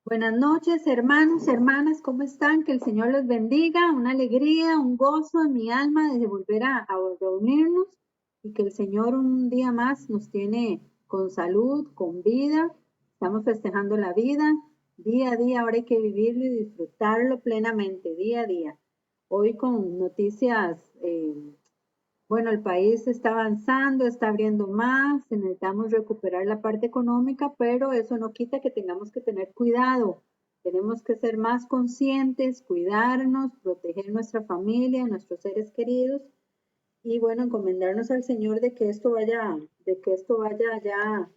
Buenas noches, hermanos, hermanas, ¿cómo están? Que el Señor les bendiga, una alegría, un gozo en mi alma de volver a reunirnos y que el Señor un día más nos tiene con salud, con vida. Estamos festejando la vida día a día, ahora hay que vivirlo y disfrutarlo plenamente, día a día. Hoy con noticias bueno, el país está avanzando, está abriendo más, necesitamos recuperar la parte económica, pero eso no quita que tengamos que tener cuidado. Tenemos que ser más conscientes, cuidarnos, proteger nuestra familia, nuestros seres queridos y bueno, encomendarnos al Señor de que esto vaya ya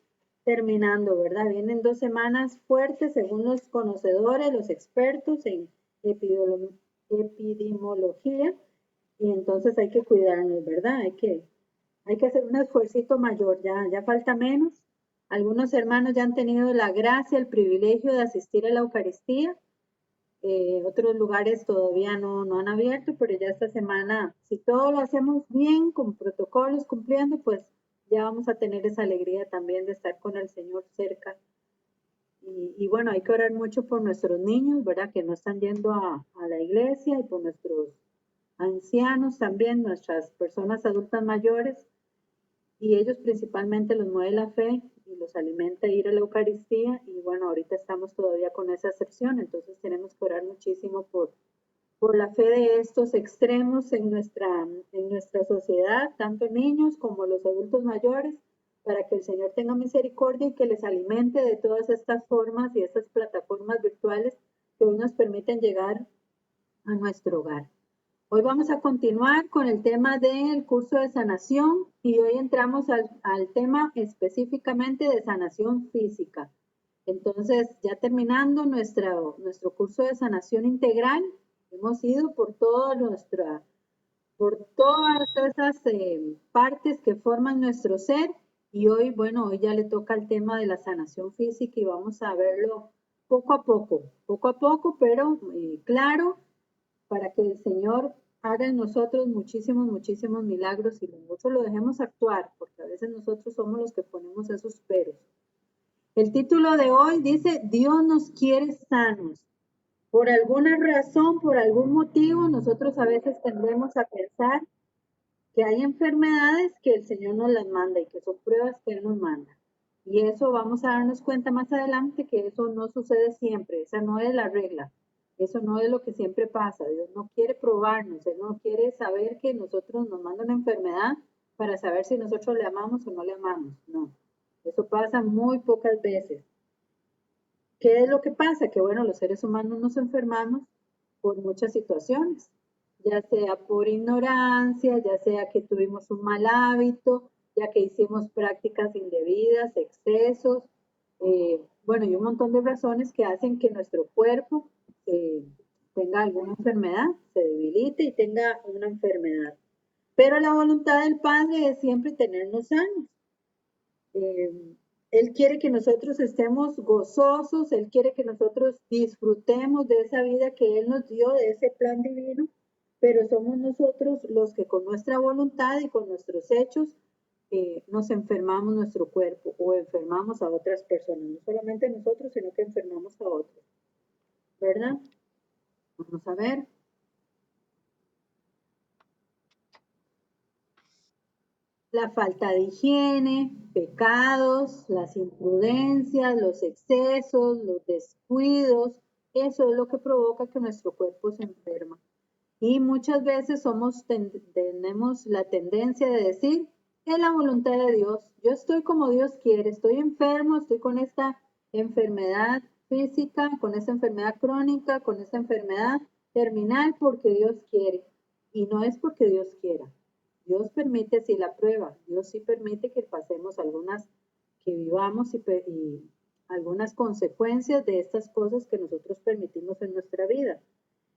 terminando, ¿verdad? Vienen 2 semanas fuertes según los conocedores, los expertos en epidemiología y entonces hay que cuidarnos, ¿verdad? Hay que hacer un esfuercito mayor, ya falta menos. Algunos hermanos ya han tenido la gracia, el privilegio de asistir a la Eucaristía. Otros lugares todavía no han abierto, pero ya esta semana, si todo lo hacemos bien, con protocolos, cumpliendo, pues ya vamos a tener esa alegría también de estar con el Señor cerca. Y bueno, hay que orar mucho por nuestros niños, ¿verdad? Que no están yendo a la iglesia y por nuestros ancianos también, nuestras personas adultas mayores, y ellos principalmente los mueve la fe y los alimenta ir a la Eucaristía, y bueno, ahorita estamos todavía con esa excepción, entonces tenemos que orar muchísimo por la fe de estos extremos en nuestra sociedad, tanto niños como los adultos mayores, para que el Señor tenga misericordia y que les alimente de todas estas formas y estas plataformas virtuales que hoy nos permiten llegar a nuestro hogar. Hoy vamos a continuar con el tema del curso de sanación y hoy entramos al tema específicamente de sanación física. Entonces, ya terminando nuestro curso de sanación integral, hemos ido por todas esas partes que forman nuestro ser y hoy, bueno, hoy ya le toca el tema de la sanación física y vamos a verlo poco a poco, pero claro, para que el Señor haga en nosotros muchísimos milagros y nosotros lo dejemos actuar, porque a veces nosotros somos los que ponemos esos peros. El título de hoy dice, Dios nos quiere sanos. Por alguna razón, por algún motivo, nosotros a veces tendemos a pensar que hay enfermedades que el Señor nos las manda y que son pruebas que Él nos manda. Y eso vamos a darnos cuenta más adelante que eso no sucede siempre, esa no es la regla, eso no es lo que siempre pasa. Dios no quiere probarnos, Él no quiere saber que nosotros nos manda una enfermedad para saber si nosotros le amamos o no le amamos, no. Eso pasa muy pocas veces. ¿Qué es lo que pasa? Que bueno, los seres humanos nos enfermamos por muchas situaciones, ya sea por ignorancia, ya sea que tuvimos un mal hábito, ya que hicimos prácticas indebidas, excesos, bueno, y un montón de razones que hacen que nuestro cuerpo tenga alguna enfermedad, se debilite y tenga una enfermedad. Pero la voluntad del Padre es siempre tenernos sanos. Él quiere que nosotros estemos gozosos, Él quiere que nosotros disfrutemos de esa vida que Él nos dio, de ese plan divino, pero somos nosotros los que con nuestra voluntad y con nuestros hechos nos enfermamos nuestro cuerpo o enfermamos a otras personas, no solamente nosotros, sino que enfermamos a otros, ¿verdad? Vamos a ver. La falta de higiene, pecados, las imprudencias, los excesos, los descuidos, eso es lo que provoca que nuestro cuerpo se enferma. Y muchas veces tenemos la tendencia de decir, es la voluntad de Dios, yo estoy como Dios quiere, estoy enfermo, estoy con esta enfermedad física, con esta enfermedad crónica, con esta enfermedad terminal porque Dios quiere. Y no es porque Dios quiera. Dios permite así la prueba, Dios sí permite que pasemos que vivamos y algunas consecuencias de estas cosas que nosotros permitimos en nuestra vida.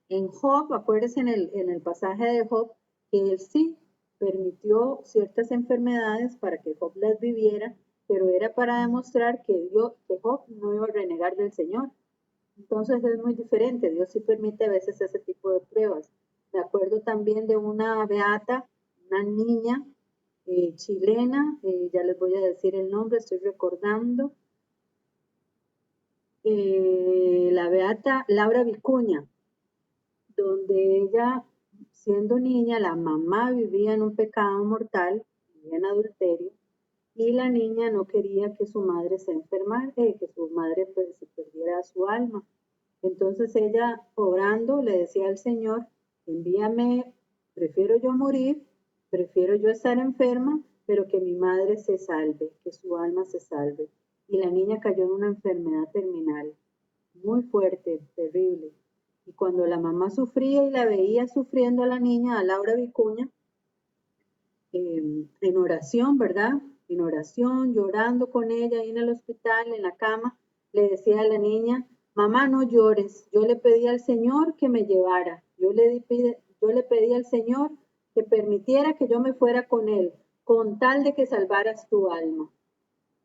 En Job, acuérdense en el pasaje de Job, que él sí permitió ciertas enfermedades para que Job las viviera, pero era para demostrar que Job no iba a renegar del Señor. Entonces es muy diferente, Dios sí permite a veces ese tipo de pruebas. Me acuerdo también de una beata, una niña chilena, ya les voy a decir el nombre, estoy recordando, la beata Laura Vicuña, donde ella, siendo niña, la mamá vivía en un pecado mortal, vivía en adulterio, y la niña no quería que su madre se enfermara, que su madre pues, se perdiera su alma. Entonces ella, orando, le decía al Señor, envíame, prefiero yo morir, prefiero yo estar enferma, pero que mi madre se salve, que su alma se salve. Y la niña cayó en una enfermedad terminal, muy fuerte, terrible. Y cuando la mamá sufría y la veía sufriendo a la niña, a Laura Vicuña, en oración, ¿verdad? En oración, llorando con ella ahí en el hospital, en la cama, le decía a la niña, mamá, no llores, yo le pedí al Señor que me llevara, yo le pedí al Señor que permitiera que yo me fuera con él, con tal de que salvaras tu alma.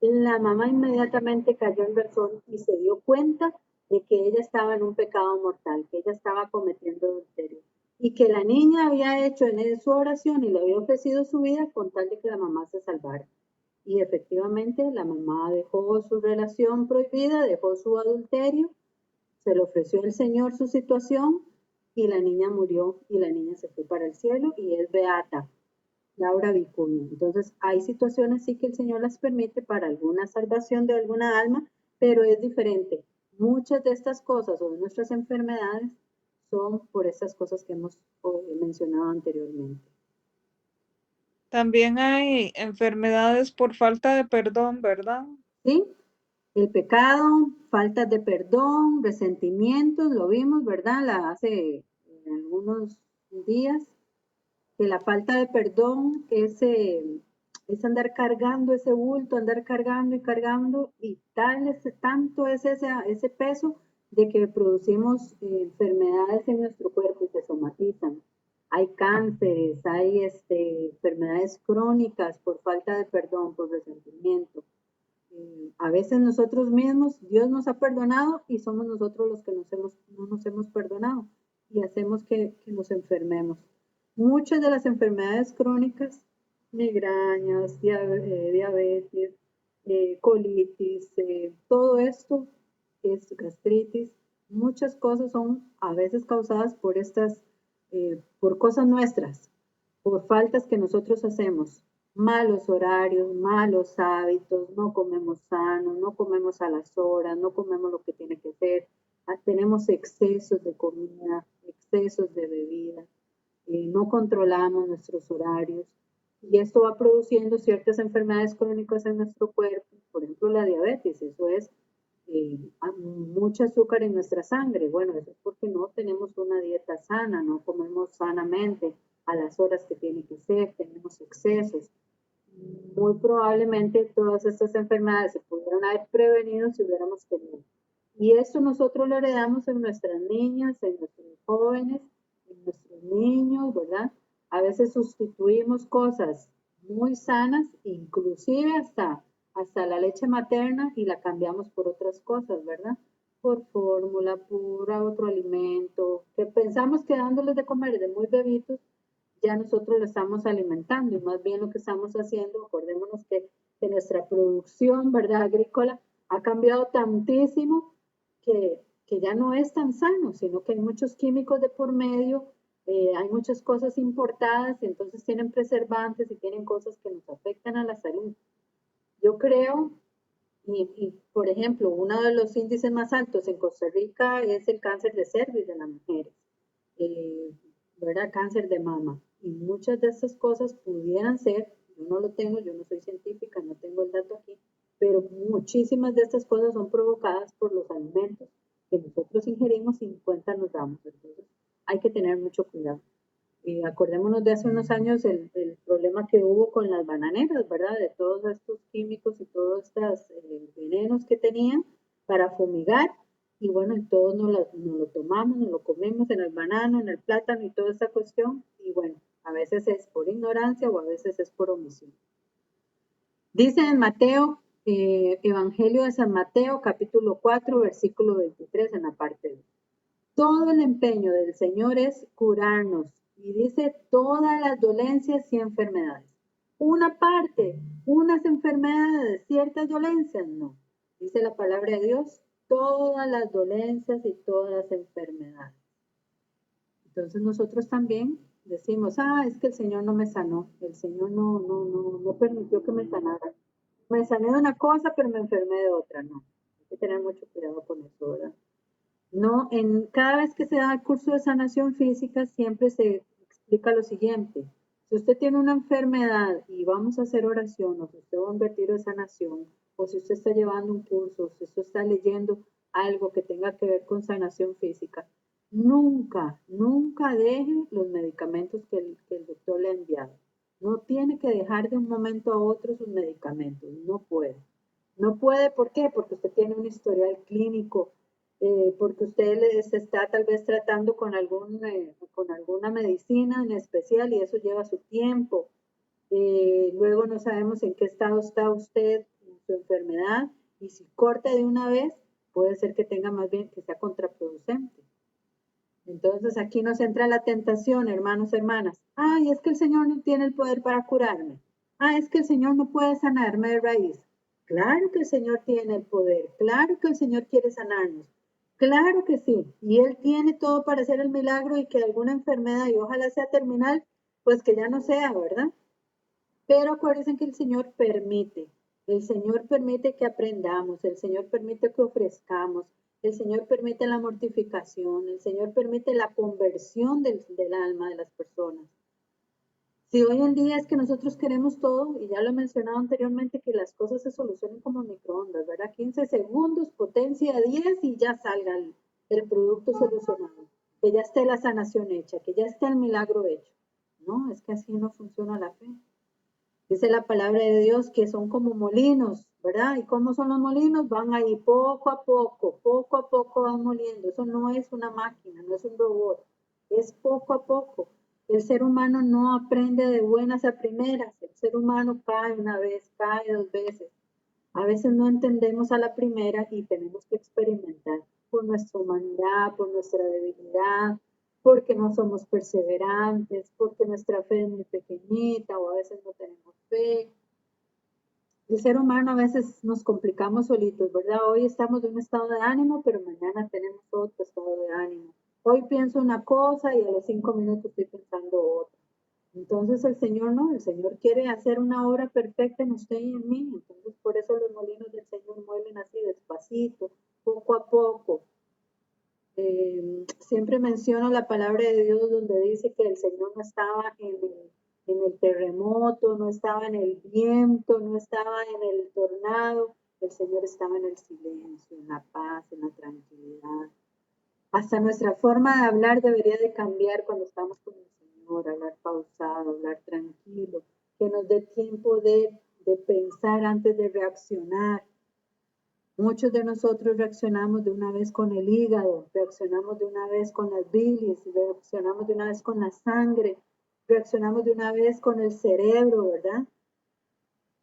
La mamá inmediatamente cayó en razón y se dio cuenta de que ella estaba en un pecado mortal, que ella estaba cometiendo adulterio y que la niña había hecho en su oración y le había ofrecido su vida con tal de que la mamá se salvara. Y efectivamente la mamá dejó su relación prohibida, dejó su adulterio, se le ofreció al Señor su situación y la niña murió y la niña se fue para el cielo y es beata. Laura Vicuña. Entonces, hay situaciones sí que el Señor las permite para alguna salvación de alguna alma, pero es diferente. Muchas de estas cosas o de nuestras enfermedades son por estas cosas que hemos mencionado anteriormente. También hay enfermedades por falta de perdón, ¿verdad? ¿Sí? El pecado, falta de perdón, resentimientos, lo vimos, ¿verdad? Hace algunos días, que la falta de perdón es andar cargando ese bulto, andar cargando y cargando, y tanto es ese peso de que producimos enfermedades en nuestro cuerpo y se somatizan. Hay cánceres, hay enfermedades crónicas por falta de perdón, por resentimiento. A veces nosotros mismos, Dios nos ha perdonado y somos nosotros los que no nos hemos perdonado y hacemos que nos enfermemos. Muchas de las enfermedades crónicas, migrañas, diabetes, colitis, todo esto es gastritis, muchas cosas son a veces causadas por cosas nuestras, por faltas que nosotros hacemos, malos horarios, malos hábitos, no comemos sano, no comemos a las horas, no comemos lo que tiene que ser, tenemos excesos de comida, excesos de bebida, no controlamos nuestros horarios y esto va produciendo ciertas enfermedades crónicas en nuestro cuerpo, por ejemplo la diabetes, eso es mucho azúcar en nuestra sangre. Bueno, eso es porque no tenemos una dieta sana, no comemos sanamente a las horas que tiene que ser, tenemos excesos. Muy probablemente todas estas enfermedades se pudieran haber prevenido si hubiéramos tenido. Y esto nosotros lo heredamos en nuestras niñas, en nuestros jóvenes, en nuestros niños, ¿verdad? A veces sustituimos cosas muy sanas, inclusive hasta la leche materna y la cambiamos por otras cosas, ¿verdad? Por fórmula, por otro alimento, que pensamos que dándoles de comer de muy bebitos, ya nosotros lo estamos alimentando y más bien lo que estamos haciendo, acordémonos que nuestra producción, ¿verdad? Agrícola ha cambiado tantísimo que ya no es tan sano, sino que hay muchos químicos de por medio, hay muchas cosas importadas, entonces tienen preservantes y tienen cosas que nos afectan a la salud. Yo creo, por ejemplo, uno de los índices más altos en Costa Rica es el cáncer de cervix de las mujeres, eh, ¿verdad? Cáncer de mama. Y muchas de estas cosas pudieran ser, yo no lo tengo, yo no soy científica, no tengo el dato aquí, pero muchísimas de estas cosas son provocadas por los alimentos que nosotros ingerimos y ni cuenta nos damos. Entonces, hay que tener mucho cuidado. Acordémonos de hace unos años el problema que hubo con las bananeras, ¿verdad? De todos estos químicos y todos estos venenos que tenían para fumigar. Y bueno, todos nos lo tomamos, nos lo comemos en el banano, en el plátano y toda esta cuestión. Y bueno, a veces es por ignorancia o a veces es por omisión. Dice en Mateo, Evangelio de San Mateo, capítulo 4, versículo 23 en la parte 2. Todo el empeño del Señor es curarnos y dice todas las dolencias y enfermedades. Una parte, unas enfermedades, ciertas dolencias, no. Dice la palabra de Dios todas las dolencias y todas las enfermedades. Entonces nosotros también decimos, es que el Señor no me sanó, el Señor no permitió que me sanara. Me sané de una cosa, pero me enfermé de otra, no. Hay que tener mucho cuidado con eso, ¿verdad? No, cada vez que se da el curso de sanación física, siempre se explica lo siguiente. Si usted tiene una enfermedad y vamos a hacer oración, o si usted va a un retiro de sanación, o si usted está llevando un curso, o si usted está leyendo algo que tenga que ver con sanación física, nunca deje los medicamentos que el doctor le ha enviado. No tiene que dejar de un momento a otro sus medicamentos, no puede. No puede, ¿por qué? Porque usted tiene un historial clínico, porque usted se está tal vez tratando con alguna medicina en especial y eso lleva su tiempo. Luego no sabemos en qué estado está usted en su enfermedad y si corta de una vez, puede ser que tenga más bien que sea contraproducente. Entonces aquí nos entra la tentación, hermanos, hermanas. Es que el Señor no tiene el poder para curarme. Es que el Señor no puede sanarme de raíz. Claro que el Señor tiene el poder, claro que el Señor quiere sanarnos, claro que sí. Y Él tiene todo para hacer el milagro y que alguna enfermedad, y ojalá sea terminal, pues que ya no sea, ¿verdad? Pero acuérdense que el Señor permite que aprendamos, el Señor permite que ofrezcamos, el Señor permite la mortificación, el Señor permite la conversión del alma de las personas. Si hoy en día es que nosotros queremos todo, y ya lo he mencionado anteriormente, que las cosas se solucionen como microondas, ¿verdad? 15 segundos, potencia 10 y ya salga el producto solucionado, que ya esté la sanación hecha, que ya esté el milagro hecho. No, es que así no funciona la fe. Dice la palabra de Dios que son como molinos, ¿verdad? ¿Y cómo son los molinos? Van ahí poco a poco van moliendo. Eso no es una máquina, no es un robot, es poco a poco. El ser humano no aprende de buenas a primeras. El ser humano cae una vez, cae dos veces. A veces no entendemos a la primera y tenemos que experimentar por nuestra humanidad, por nuestra debilidad, porque no somos perseverantes, porque nuestra fe es muy pequeñita o a veces no tenemos fe. El ser humano a veces nos complicamos solitos, ¿verdad? Hoy estamos de un estado de ánimo, pero mañana tenemos otro estado de ánimo. Hoy pienso una cosa y a los 5 minutos estoy pensando otra. Entonces el Señor no, el Señor quiere hacer una obra perfecta en usted y en mí. Entonces por eso los molinos del Señor muelen así despacito, poco a poco. Siempre menciono la palabra de Dios donde dice que el Señor no estaba en el terremoto, no estaba en el viento, no estaba en el tornado, el Señor estaba en el silencio, en la paz, en la tranquilidad. Hasta nuestra forma de hablar debería de cambiar cuando estamos con el Señor, hablar pausado, hablar tranquilo, que nos dé tiempo de pensar antes de reaccionar. Muchos de nosotros reaccionamos de una vez con el hígado, reaccionamos de una vez con las bilis, reaccionamos de una vez con la sangre, reaccionamos de una vez con el cerebro, ¿verdad?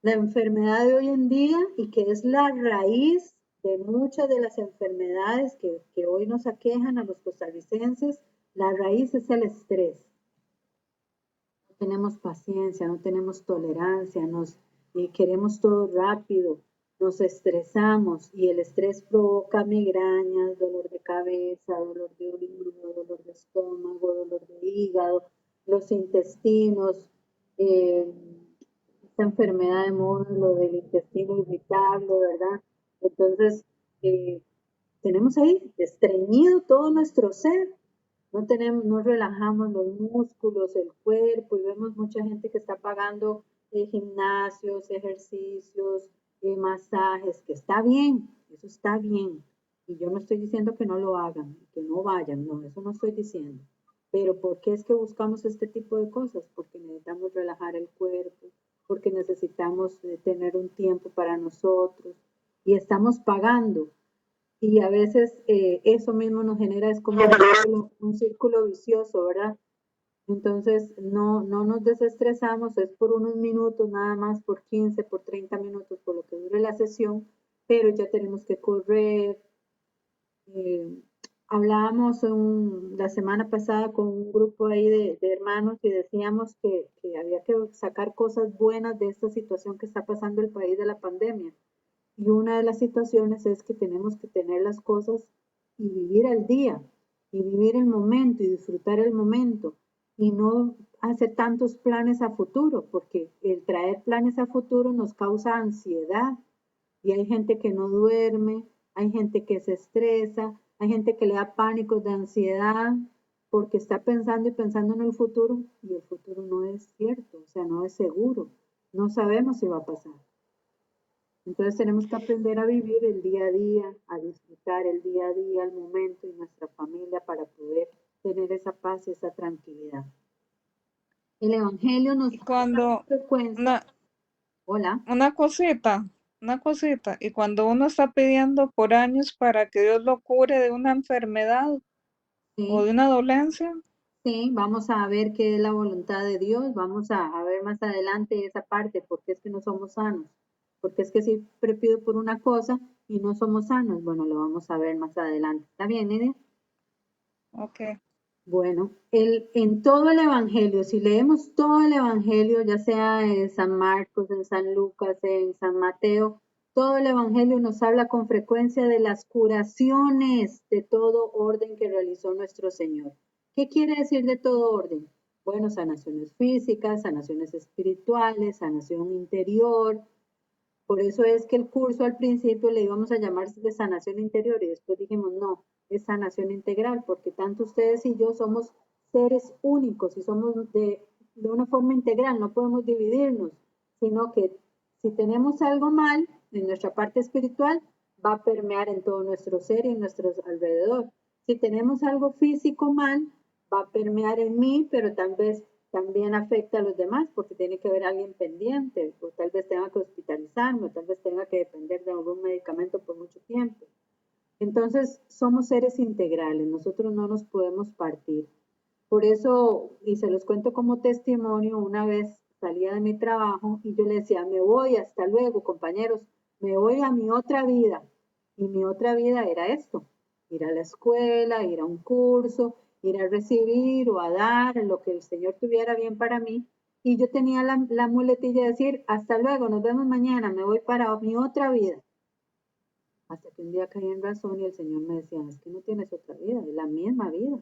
La enfermedad de hoy en día y que es la raíz de muchas de las enfermedades que hoy nos aquejan a los costarricenses, la raíz es el estrés. No tenemos paciencia, no tenemos tolerancia, queremos todo rápido, nos estresamos y el estrés provoca migrañas, dolor de cabeza, dolor de oído, dolor de estómago, dolor de hígado, los intestinos, esta enfermedad de módulo del intestino irritable, ¿verdad? Entonces, tenemos ahí estreñido todo nuestro ser. No relajamos los músculos, el cuerpo y vemos mucha gente que está pagando gimnasios, ejercicios, masajes, que está bien, eso está bien. Y yo no estoy diciendo que no lo hagan, que no vayan, no, eso no estoy diciendo. Pero ¿por qué es que buscamos este tipo de cosas? Porque necesitamos relajar el cuerpo, porque necesitamos tener un tiempo para nosotros y estamos pagando. Y a veces eso mismo nos genera, es como un círculo vicioso, ¿verdad? Entonces no nos desestresamos, es por unos minutos nada más, por 15, por 30 minutos, por lo que dure la sesión, pero ya tenemos que correr. Hablábamos la semana pasada con un grupo ahí de hermanos y decíamos que había que sacar cosas buenas de esta situación que está pasando el país de la pandemia. Y una de las situaciones es que tenemos que tener las cosas y vivir el día, y vivir el momento, y disfrutar el momento, y no hacer tantos planes a futuro, porque el traer planes a futuro nos causa ansiedad. Y hay gente que no duerme, hay gente que se estresa, hay gente que le da pánicos de ansiedad porque está pensando y pensando en el futuro y el futuro no es cierto, o sea, no es seguro. No sabemos si va a pasar. Entonces tenemos que aprender a vivir el día a día, a disfrutar el día a día, el momento y nuestra familia para poder tener esa paz y esa tranquilidad. El Evangelio nos Y habla con cuando, frecuencia. una, Hola. una cosita, y cuando uno está pidiendo por años para que Dios lo cure de una enfermedad o Sí. de una dolencia, Sí, vamos a ver qué es la voluntad de Dios, vamos a ver más adelante esa parte, porque es que no somos sanos, porque es que siempre pido por una cosa y no somos sanos. Bueno, lo vamos a ver más adelante. ¿Está bien, Nidia? ok. Bueno, en todo el Evangelio, si leemos todo el Evangelio, ya sea en San Marcos, en San Lucas, en San Mateo, todo el Evangelio nos habla con frecuencia de las curaciones de todo orden que realizó nuestro Señor. ¿Qué quiere decir de todo orden? Bueno, sanaciones físicas, sanaciones espirituales, sanación interior. Por eso es que el curso al principio le íbamos a llamar de sanación interior y después dijimos no, es sanación integral, porque tanto ustedes y yo somos seres únicos y somos de una forma integral, no podemos dividirnos, sino que si tenemos algo mal en nuestra parte espiritual, va a permear en todo nuestro ser y en nuestro alrededor. Si tenemos algo físico mal, va a permear en mí, pero tal vez también afecta a los demás porque tiene que haber alguien pendiente, o tal vez tenga que hospitalizarme, o tal vez tenga que depender de algún medicamento por mucho tiempo. Entonces, somos seres integrales, nosotros no nos podemos partir. Por eso, y se los cuento como testimonio, una vez salía de mi trabajo y yo le decía, me voy, hasta luego, compañeros, me voy a mi otra vida. Y mi otra vida era esto, ir a la escuela, ir a un curso, ir a recibir o a dar lo que el Señor tuviera bien para mí. Y yo tenía la muletilla de decir, hasta luego, nos vemos mañana, me voy para mi otra vida. Hasta que un día caí en razón y el Señor me decía, es que no tienes otra vida, es la misma vida.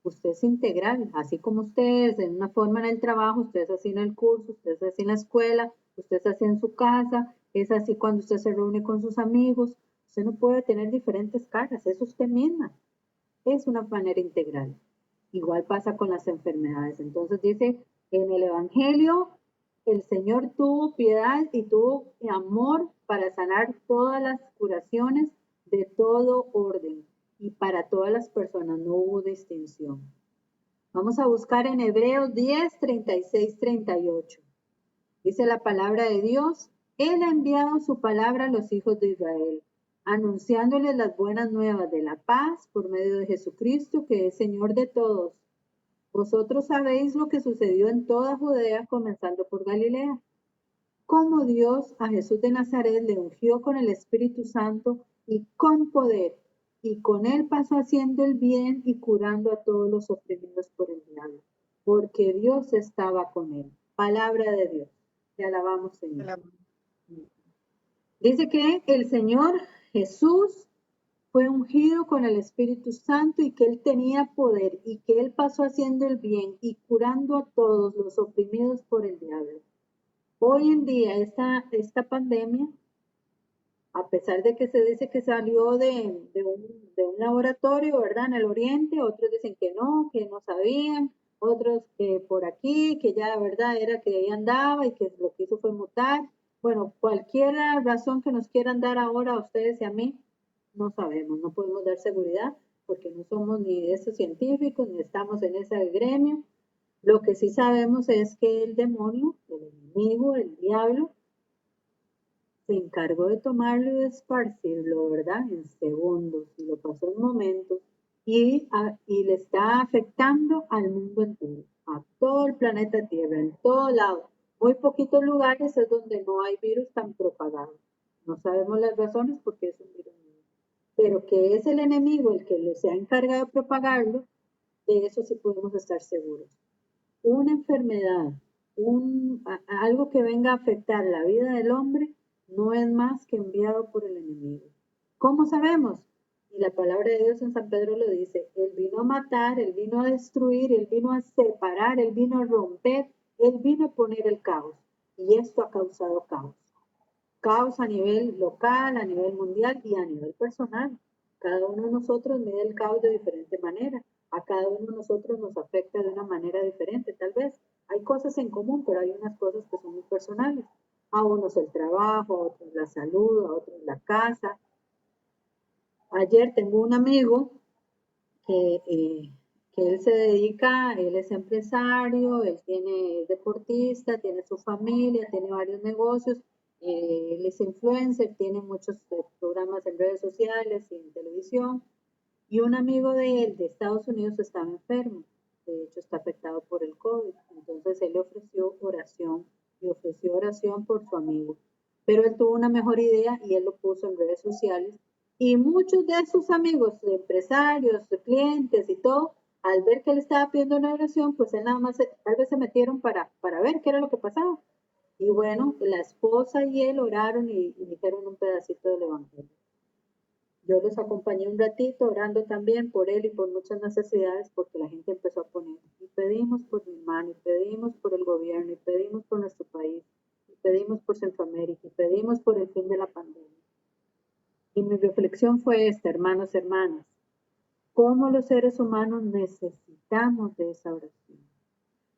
Usted es integral, así como usted es en una forma en el trabajo, usted es así en el curso, usted es así en la escuela, usted es así en su casa, es así cuando usted se reúne con sus amigos. Usted no puede tener diferentes caras, es usted misma, es una manera integral. Igual pasa con las enfermedades. Entonces dice, en el Evangelio el Señor tuvo piedad y tuvo amor para sanar todas las curaciones de todo orden y para todas las personas, no hubo distinción. Vamos a buscar en Hebreos 10, 36, 38. Dice la palabra de Dios, Él ha enviado su palabra a los hijos de Israel, anunciándoles las buenas nuevas de la paz por medio de Jesucristo, que es Señor de todos. Vosotros sabéis lo que sucedió en toda Judea, comenzando por Galilea, cómo Dios a Jesús de Nazaret le ungió con el Espíritu Santo y con poder, y con él pasó haciendo el bien y curando a todos los oprimidos por el diablo, porque Dios estaba con él. Palabra de Dios. Te alabamos, Señor. Dice que el Señor Jesús fue ungido con el Espíritu Santo y que él tenía poder y que él pasó haciendo el bien y curando a todos los oprimidos por el diablo. Hoy en día esta pandemia, a pesar de que se dice que salió de un laboratorio, ¿verdad? En el oriente, otros dicen que no sabían, otros que por aquí, que ya la verdad era que ahí andaba y que lo que hizo fue mutar. Bueno, cualquier razón que nos quieran dar ahora a ustedes y a mí, no sabemos, no podemos dar seguridad porque no somos ni de esos científicos, ni estamos en ese gremio. Lo que sí sabemos es que el demonio, el enemigo, el diablo, se encargó de tomarlo y de esparcirlo, ¿verdad? En segundos, y lo pasó en momentos, y le está afectando al mundo entero, a todo el planeta Tierra, en todo lado. Muy poquitos lugares es donde no hay virus tan propagado. No sabemos las razones porque es un virus nuevo. Pero que es el enemigo el que se ha encargado de propagarlo, de eso sí podemos estar seguros. Una enfermedad, algo que venga a afectar la vida del hombre, no es más que enviado por el enemigo. ¿Cómo sabemos? Y la palabra de Dios en San Pedro lo dice, Él vino a matar, Él vino a destruir, Él vino a separar, Él vino a romper, Él vino a poner el caos. Y esto ha causado caos. Caos a nivel local, a nivel mundial y a nivel personal. Cada uno de nosotros mide el caos de diferente manera. A cada uno de nosotros nos afecta de una manera diferente. Tal vez hay cosas en común, pero hay unas cosas que son muy personales. A unos el trabajo, a otros la salud, a otros la casa. Ayer tengo un amigo que él se dedica, él es empresario, él es deportista, tiene su familia, tiene varios negocios, él es influencer, tiene muchos programas en redes sociales y en televisión. Y un amigo de él de Estados Unidos estaba enfermo, de hecho está afectado por el COVID. Entonces él le ofreció oración y ofreció oración por su amigo. Pero él tuvo una mejor idea y él lo puso en redes sociales. Y muchos de sus amigos, empresarios, clientes y todo, al ver que él estaba pidiendo una oración, pues él nada más tal vez se metieron para ver qué era lo que pasaba. Y bueno, la esposa y él oraron y dijeron un pedacito del evangelio. Yo los acompañé un ratito orando también por él y por muchas necesidades porque la gente empezó a poner y pedimos por mi hermano y pedimos por el gobierno y pedimos por nuestro país y pedimos por Centroamérica y pedimos por el fin de la pandemia. Y mi reflexión fue esta, hermanos, hermanas, cómo los seres humanos necesitamos de esa oración,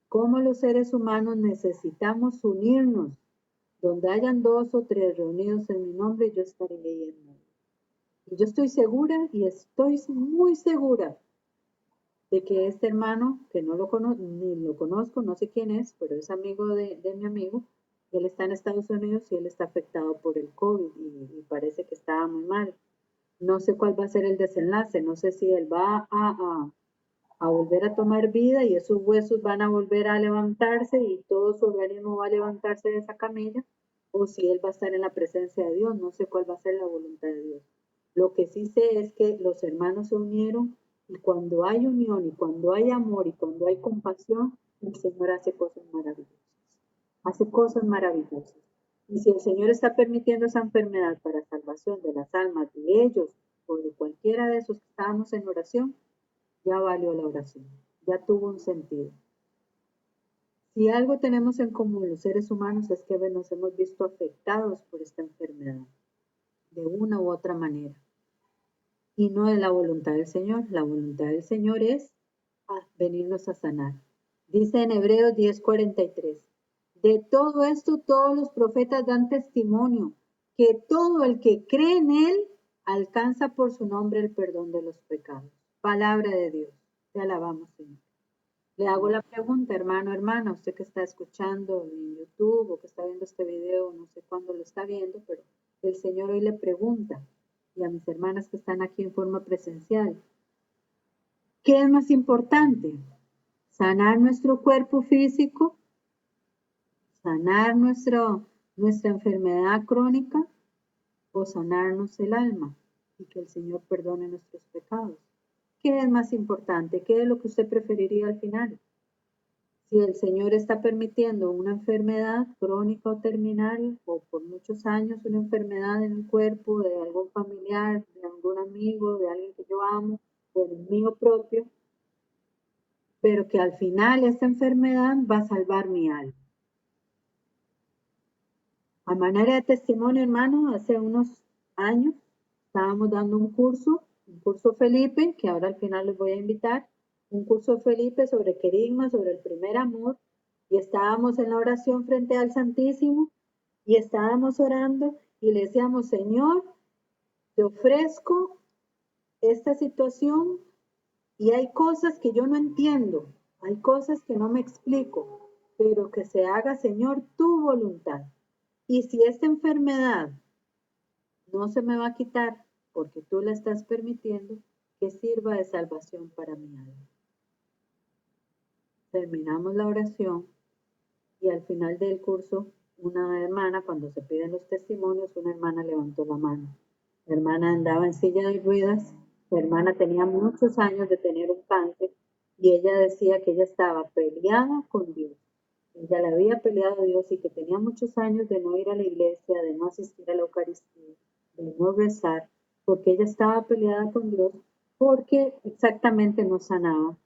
cómo los seres humanos necesitamos unirnos, donde hayan 2 o 3 reunidos en mi nombre, yo estaré ahí en medio. Y yo estoy segura y estoy muy segura de que este hermano, que no lo conozco, ni lo conozco, no sé quién es, pero es amigo de mi amigo, él está en Estados Unidos y él está afectado por el COVID y parece que estaba muy mal. No sé cuál va a ser el desenlace, no sé si él va a volver a tomar vida y esos huesos van a volver a levantarse y todo su organismo va a levantarse de esa camilla, o si él va a estar en la presencia de Dios, no sé cuál va a ser la voluntad de Dios. Lo que sí sé es que los hermanos se unieron y cuando hay unión y cuando hay amor y cuando hay compasión, el Señor hace cosas maravillosas. Hace cosas maravillosas. Y si el Señor está permitiendo esa enfermedad para salvación de las almas de ellos o de cualquiera de esos que estábamos en oración, ya valió la oración, ya tuvo un sentido. Si algo tenemos en común los seres humanos es que nos hemos visto afectados por esta enfermedad, de una u otra manera. Y no es la voluntad del Señor. La voluntad del Señor es venirnos a sanar. Dice en Hebreos 10:43, de todo esto todos los profetas dan testimonio, que todo el que cree en Él alcanza por su nombre el perdón de los pecados. Palabra de Dios. Te alabamos, Señor. Le hago la pregunta, hermano, hermana, usted que está escuchando en YouTube o que está viendo este video, no sé cuándo lo está viendo, pero el Señor hoy le pregunta, y a mis hermanas que están aquí en forma presencial, ¿qué es más importante? ¿Sanar nuestro cuerpo físico? ¿Sanar nuestra enfermedad crónica? ¿O sanarnos el alma? Y que el Señor perdone nuestros pecados. ¿Qué es más importante? ¿Qué es lo que usted preferiría al final? Si el Señor está permitiendo una enfermedad crónica o terminal, o por muchos años una enfermedad en el cuerpo de algún familiar, de algún amigo, de alguien que yo amo, o en el mío propio, pero que al final esta enfermedad va a salvar mi alma. A manera de testimonio, hermano, hace unos años estábamos dando un curso Felipe, que ahora al final les voy a invitar, un curso Felipe sobre querigma, sobre el primer amor, y estábamos en la oración frente al Santísimo, y estábamos orando, y le decíamos, Señor, te ofrezco esta situación, y hay cosas que yo no entiendo, hay cosas que no me explico, pero que se haga, Señor, tu voluntad. Y si esta enfermedad no se me va a quitar porque tú la estás permitiendo, que sirva de salvación para mi alma. Terminamos la oración y al final del curso, una hermana, cuando se piden los testimonios, una hermana levantó la mano. La hermana andaba en silla de ruedas, la hermana tenía muchos años de tener un cáncer y ella decía que ella estaba peleada con Dios. ella le había peleado a Dios y que tenía muchos años de no ir a la iglesia, de no asistir a la Eucaristía, de no rezar, porque ella estaba peleada con Dios, porque exactamente no sanaba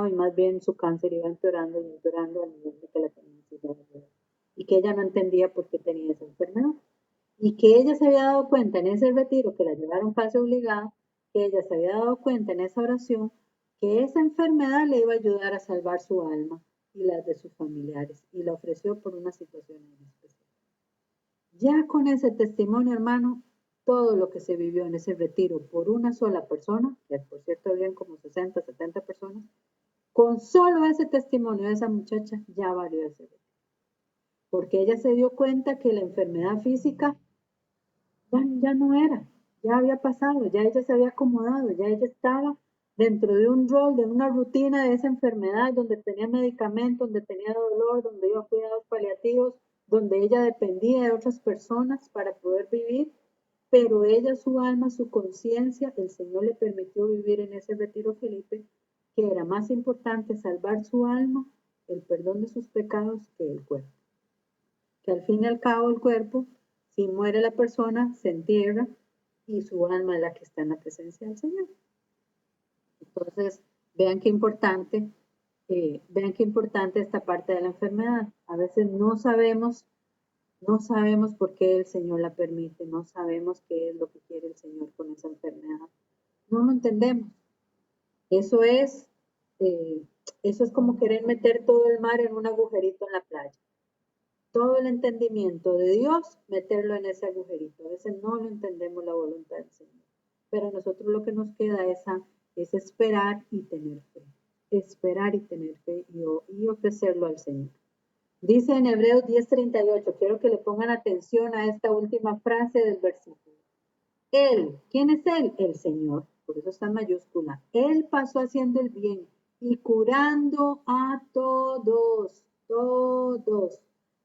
y más bien su cáncer iba empeorando y empeorando al nivel de que la tenía en silla de ruedas. Y que ella no entendía por qué tenía esa enfermedad. Y que ella se había dado cuenta en ese retiro, que la llevaron casi obligada, que ella se había dado cuenta en esa oración, que esa enfermedad le iba a ayudar a salvar su alma y las de sus familiares, y la ofreció por una situación en especial. Ya con ese testimonio, hermano, todo lo que se vivió en ese retiro por una sola persona, que por cierto habían como 60, 70 personas, con solo ese testimonio de esa muchacha ya valió ese retiro. Porque ella se dio cuenta que la enfermedad física ya no era, ya había pasado, ya ella se había acomodado, ya ella estaba dentro de un rol, de una rutina de esa enfermedad, donde tenía medicamentos, donde tenía dolor, donde iba a cuidados paliativos, donde ella dependía de otras personas para poder vivir, pero ella, su alma, su conciencia, el Señor le permitió vivir en ese retiro Felipe, que era más importante salvar su alma, el perdón de sus pecados, que el cuerpo. Que al fin y al cabo el cuerpo, si muere la persona, se entierra y su alma es la que está en la presencia del Señor. Entonces, vean qué importante esta parte de la enfermedad. A veces no sabemos por qué el Señor la permite, no sabemos qué es lo que quiere el Señor con esa enfermedad. No lo entendemos. Eso es como querer meter todo el mar en un agujerito en la playa. Todo el entendimiento de Dios, meterlo en ese agujerito. A veces no lo entendemos la voluntad del Señor. Pero a nosotros lo que nos queda es esperar y tener fe. Esperar y tener fe y ofrecerlo al Señor. Dice en Hebreos 10:38, quiero que le pongan atención a esta última frase del versículo. Él, ¿quién es Él? El Señor, por eso está en mayúscula. Él pasó haciendo el bien y curando a todos.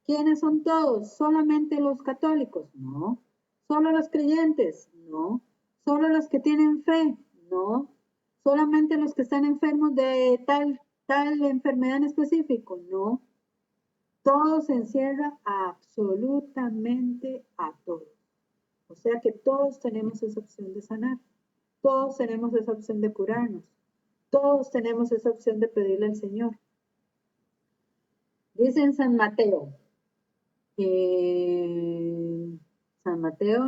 ¿Quiénes son todos? ¿Solamente los católicos? No. ¿Solo los creyentes? No. ¿Solo los que tienen fe? No. ¿Solamente los que están enfermos de tal enfermedad en específico? No. Todo se encierra absolutamente a todos. O sea que todos tenemos esa opción de sanar. Todos tenemos esa opción de curarnos. Todos tenemos esa opción de pedirle al Señor. Dice en San Mateo,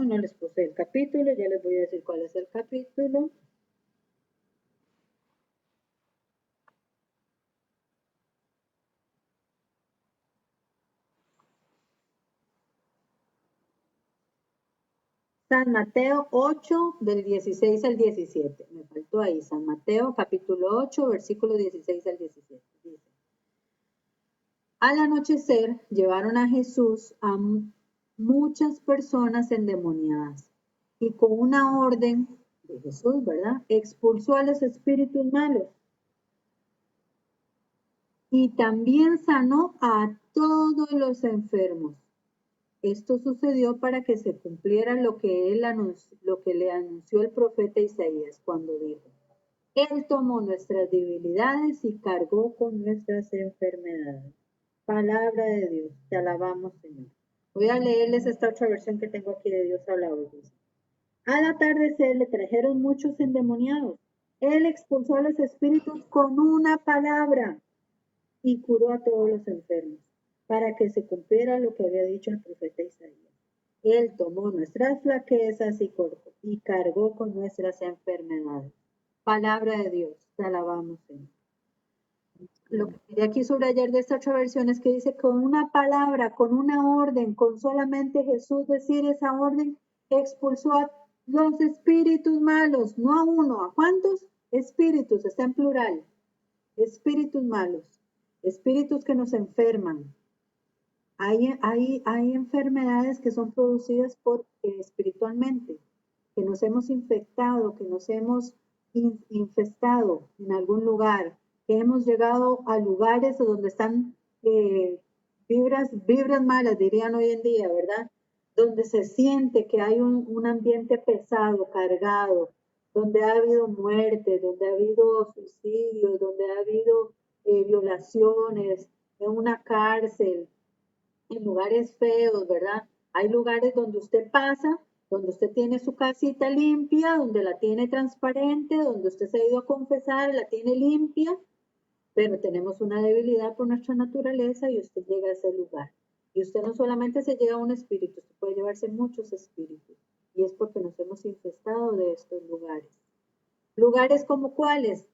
no les puse el capítulo, ya les voy a decir cuál es el capítulo. San Mateo 8, del 16 al 17. Me faltó ahí, San Mateo capítulo 8, versículo 16 al 17. Dice, al anochecer llevaron a Jesús a muchas personas endemoniadas y con una orden de Jesús, ¿verdad? Expulsó a los espíritus malos y también sanó a todos los enfermos. Esto sucedió para que se cumpliera lo que le anunció el profeta Isaías cuando dijo, Él tomó nuestras debilidades y cargó con nuestras enfermedades. Palabra de Dios, te alabamos, Señor. Voy a leerles esta otra versión que tengo aquí de Dios habla hoy. Al atardecer le trajeron muchos endemoniados. Él expulsó a los espíritus con una palabra y curó a todos los enfermos, para que se cumpliera lo que había dicho el profeta Isaías. Él tomó nuestras flaquezas y cargó con nuestras enfermedades. Palabra de Dios, te alabamos, Señor. Lo que quería aquí subrayar de esta otra versión es que dice con una palabra, con una orden, con solamente Jesús decir esa orden, expulsó a los espíritus malos, no a uno, ¿a cuántos? Espíritus, está en plural, espíritus malos, espíritus que nos enferman. Hay enfermedades que son producidas espiritualmente, que nos hemos infectado, que nos hemos infestado en algún lugar, que hemos llegado a lugares donde están vibras malas, dirían hoy en día, ¿verdad? Donde se siente que hay un ambiente pesado, cargado, donde ha habido muerte, donde ha habido suicidios, donde ha habido violaciones, en una cárcel, en lugares feos, ¿verdad? Hay lugares donde usted pasa, donde usted tiene su casita limpia, donde la tiene transparente, donde usted se ha ido a confesar, la tiene limpia, pero tenemos una debilidad por nuestra naturaleza y usted llega a ese lugar. Y usted no solamente se llega a un espíritu, usted puede llevarse muchos espíritus. Y es porque nos hemos infestado de estos lugares. ¿Lugares como cuáles?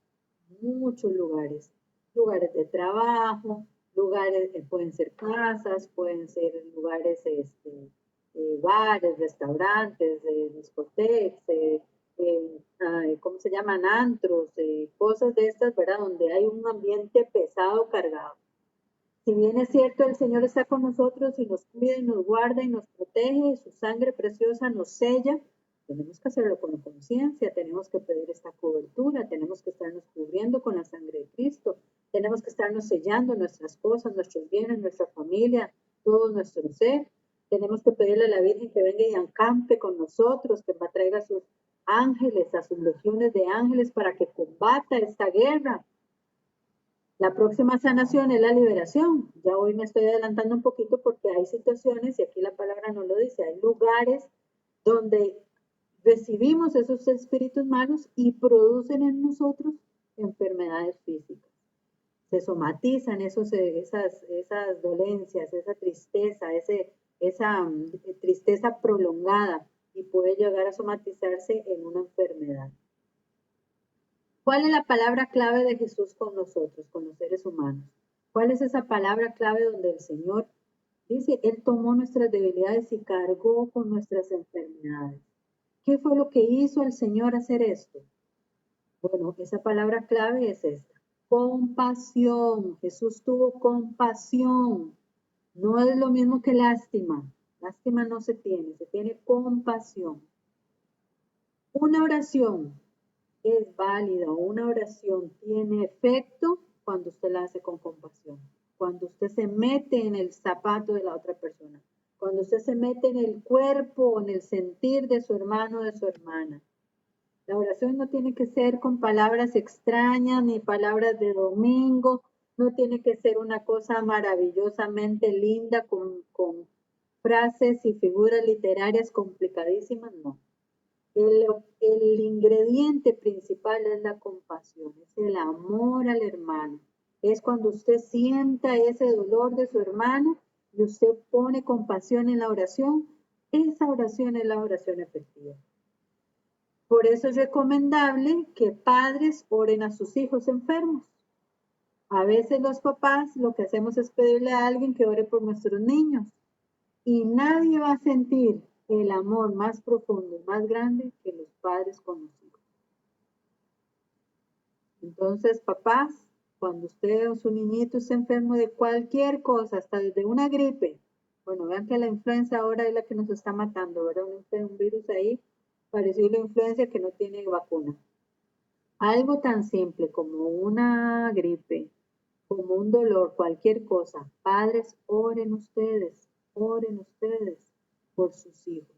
Muchos lugares. Lugares de trabajo, lugares que pueden ser casas, pueden ser lugares, bares, restaurantes, discotecas, ¿cómo se llaman? Antros, cosas de estas, ¿verdad? Donde hay un ambiente pesado, cargado. Si bien es cierto, el Señor está con nosotros y nos cuida y nos guarda y nos protege, su sangre preciosa nos sella, tenemos que hacerlo con conciencia, tenemos que pedir esta cobertura, tenemos que estarnos cubriendo con la sangre de Cristo, tenemos que estarnos sellando nuestras cosas, nuestros bienes, nuestra familia, todo nuestro ser. Tenemos que pedirle a la Virgen que venga y acampe con nosotros, que traiga a sus ángeles, a sus legiones de ángeles para que combata esta guerra. La próxima sanación es la liberación. Ya hoy me estoy adelantando un poquito porque hay situaciones, y aquí la palabra no lo dice, hay lugares donde recibimos esos espíritus malos y producen en nosotros enfermedades físicas. Se somatizan esas dolencias, esa tristeza, esa tristeza prolongada y puede llegar a somatizarse en una enfermedad. ¿Cuál es la palabra clave de Jesús con nosotros, con los seres humanos? ¿Cuál es esa palabra clave donde el Señor dice, Él tomó nuestras debilidades y cargó con nuestras enfermedades? ¿Qué fue lo que hizo el Señor hacer esto? Bueno, esa palabra clave es esta. Compasión. Jesús tuvo compasión. No es lo mismo que lástima. Lástima no se tiene compasión. Una oración es válida, una oración tiene efecto cuando usted la hace con compasión, cuando usted se mete en el zapato de la otra persona, cuando usted se mete en el cuerpo, en el sentir de su hermano o de su hermana. La oración no tiene que ser con palabras extrañas ni palabras de domingo, no tiene que ser una cosa maravillosamente linda con frases y figuras literarias complicadísimas, no. El ingrediente principal es la compasión, es el amor al hermano. Es cuando usted sienta ese dolor de su hermano y usted pone compasión en la oración, esa oración es la oración efectiva. Por eso es recomendable que padres oren a sus hijos enfermos. A veces los papás lo que hacemos es pedirle a alguien que ore por nuestros niños y nadie va a sentir el amor más profundo y más grande que los padres con los hijos. Entonces, papás, cuando usted o su niñito está enfermo de cualquier cosa, hasta desde una gripe, bueno, vean que la influenza ahora es la que nos está matando, ¿verdad? Un virus ahí parecido a la influenza que no tiene vacuna. Algo tan simple como una gripe, como un dolor, cualquier cosa. Padres, oren ustedes por sus hijos.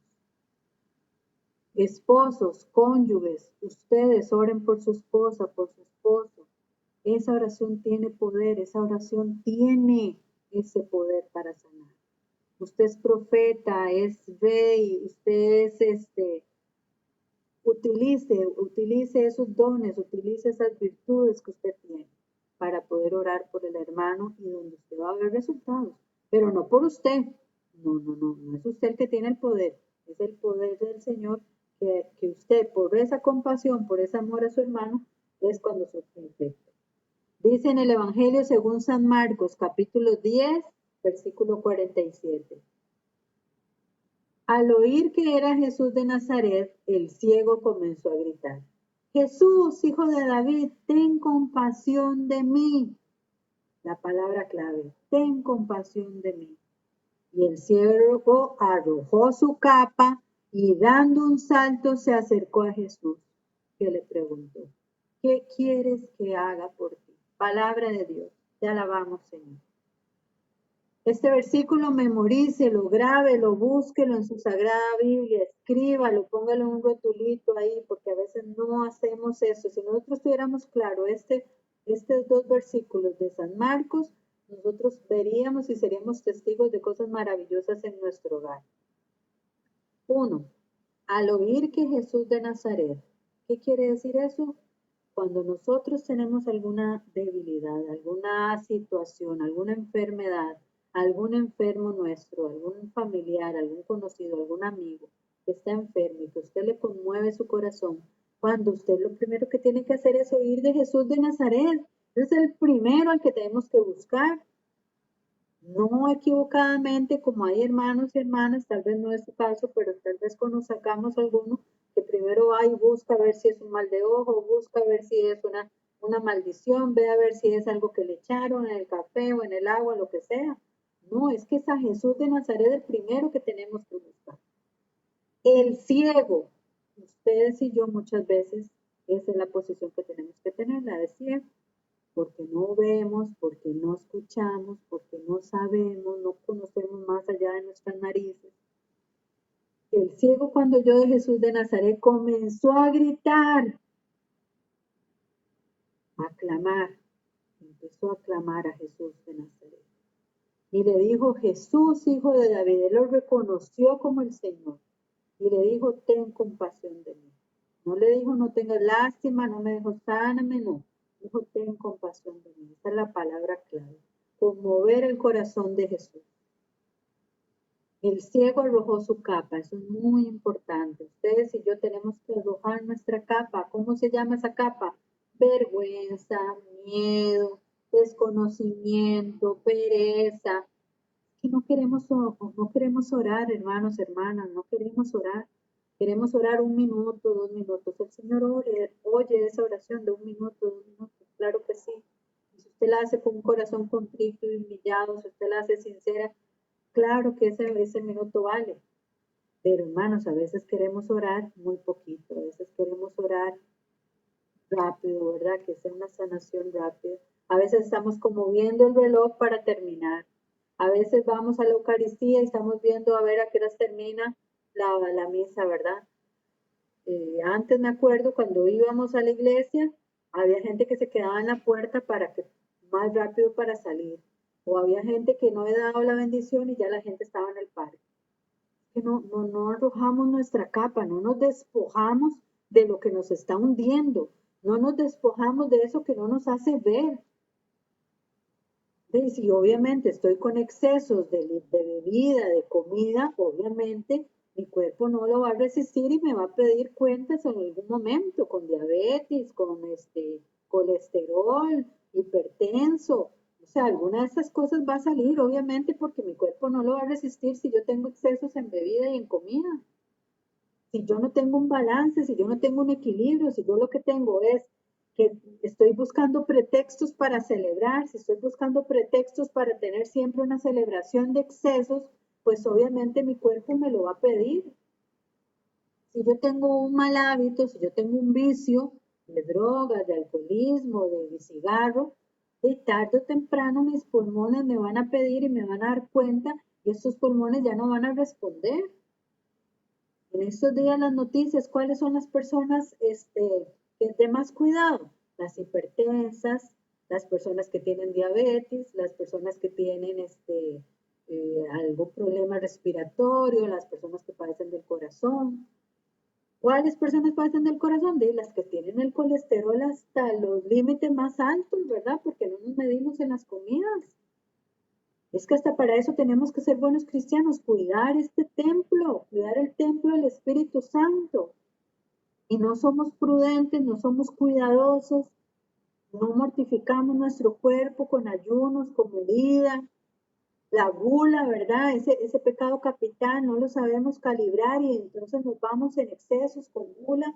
Esposos, cónyuges, ustedes oren por su esposa, por su esposo. Esa oración tiene poder, esa oración tiene ese poder para sanar. Usted es profeta, es rey, usted es utilice esos dones, utilice esas virtudes que usted tiene para poder orar por el hermano y donde usted va a ver resultados, pero no por usted. No es usted el que tiene el poder, es el poder del Señor que usted por esa compasión, por ese amor a su hermano, es cuando surge el efecto. Dice en el Evangelio según San Marcos, capítulo 10, versículo 47. Al oír que era Jesús de Nazaret, el ciego comenzó a gritar, Jesús, hijo de David, ten compasión de mí. La palabra clave, ten compasión de mí. Y el ciego arrojó su capa y dando un salto se acercó a Jesús, que le preguntó, ¿qué quieres que haga por ti? Palabra de Dios, te alabamos, Señor. Este versículo memorícelo, grábelo, búsquelo en su Sagrada Biblia, escríbalo, póngalo en un rotulito ahí, porque a veces no hacemos eso. Si nosotros tuviéramos claro estos dos versículos de San Marcos, nosotros veríamos y seríamos testigos de cosas maravillosas en nuestro hogar. 1. Al oír que Jesús de Nazaret, ¿qué quiere decir eso? Cuando nosotros tenemos alguna debilidad, alguna situación, alguna enfermedad, algún enfermo nuestro, algún familiar, algún conocido, algún amigo que está enfermo y que usted le conmueve su corazón, cuando usted lo primero que tiene que hacer es oír de Jesús de Nazaret. Es el primero al que tenemos que buscar. No equivocadamente, como hay hermanos y hermanas, tal vez no es su caso, pero tal vez cuando sacamos alguno, que primero va y busca a ver si es un mal de ojo, busca a ver si es una maldición, ve a ver si es algo que le echaron en el café o en el agua, lo que sea. No, es que es a Jesús de Nazaret el primero que tenemos que buscar. El ciego, ustedes y yo muchas veces, esa es la posición que tenemos que tener, la de ciego, porque no vemos, porque no escuchamos, porque no sabemos, no conocemos más allá de nuestras narices. El ciego, cuando oyó de Jesús de Nazaret, comenzó a gritar, a clamar, empezó a clamar a Jesús de Nazaret. Y le dijo, Jesús, hijo de David, él lo reconoció como el Señor. Y le dijo, ten compasión de mí. No le dijo, no tengas lástima, no me dijo, sáname, no. Dijo, ten compasión de mí. Esa es la palabra clave. Conmover el corazón de Jesús. El ciego arrojó su capa, eso es muy importante. Ustedes y yo tenemos que arrojar nuestra capa. ¿Cómo se llama esa capa? Vergüenza, miedo, desconocimiento, pereza. Que no queremos orar, hermanos, hermanas, no queremos orar. Queremos orar 1 minuto, 2 minutos. El Señor oye esa oración de 1 minuto, 2 minutos, claro que sí. Y si usted la hace con un corazón contrito y humillado, si usted la hace sincera, claro que ese minuto vale. Pero hermanos, a veces queremos orar muy poquito, a veces queremos orar rápido, ¿verdad? Que sea una sanación rápida. A veces estamos como viendo el reloj para terminar. A veces vamos a la Eucaristía y estamos viendo a ver a qué hora termina la misa, ¿verdad? Antes me acuerdo cuando íbamos a la iglesia, había gente que se quedaba en la puerta para que más rápido para salir. O había gente que no había dado la bendición y ya la gente estaba en el parque. Que no arrojamos nuestra capa, no nos despojamos de lo que nos está hundiendo, no nos despojamos de eso que no nos hace ver. Y si obviamente estoy con excesos de bebida, de comida, obviamente mi cuerpo no lo va a resistir y me va a pedir cuentas en algún momento, con diabetes, con colesterol, hipertenso. O sea, alguna de estas cosas va a salir, obviamente, porque mi cuerpo no lo va a resistir si yo tengo excesos en bebida y en comida. Si yo no tengo un balance, si yo no tengo un equilibrio, si yo lo que tengo es que estoy buscando pretextos para celebrar, si estoy buscando pretextos para tener siempre una celebración de excesos, pues obviamente mi cuerpo me lo va a pedir. Si yo tengo un mal hábito, si yo tengo un vicio de drogas, de alcoholismo, de cigarro, de tarde o temprano mis pulmones me van a pedir y me van a dar cuenta y estos pulmones ya no van a responder. En estos días las noticias, ¿cuáles son las personas que de más cuidado? Las hipertensas, las personas que tienen diabetes, las personas que tienen algún problema respiratorio, las personas que padecen del corazón. ¿Cuáles personas padecen del corazón? De las que tienen el colesterol hasta los límites más altos, ¿verdad? Porque no nos medimos en las comidas. Es que hasta para eso tenemos que ser buenos cristianos, cuidar este templo, cuidar el templo del Espíritu Santo. Y no somos prudentes, no somos cuidadosos, no mortificamos nuestro cuerpo con ayunos, con medida. La gula, ¿verdad? Ese pecado capital no lo sabemos calibrar y entonces nos vamos en excesos con gula.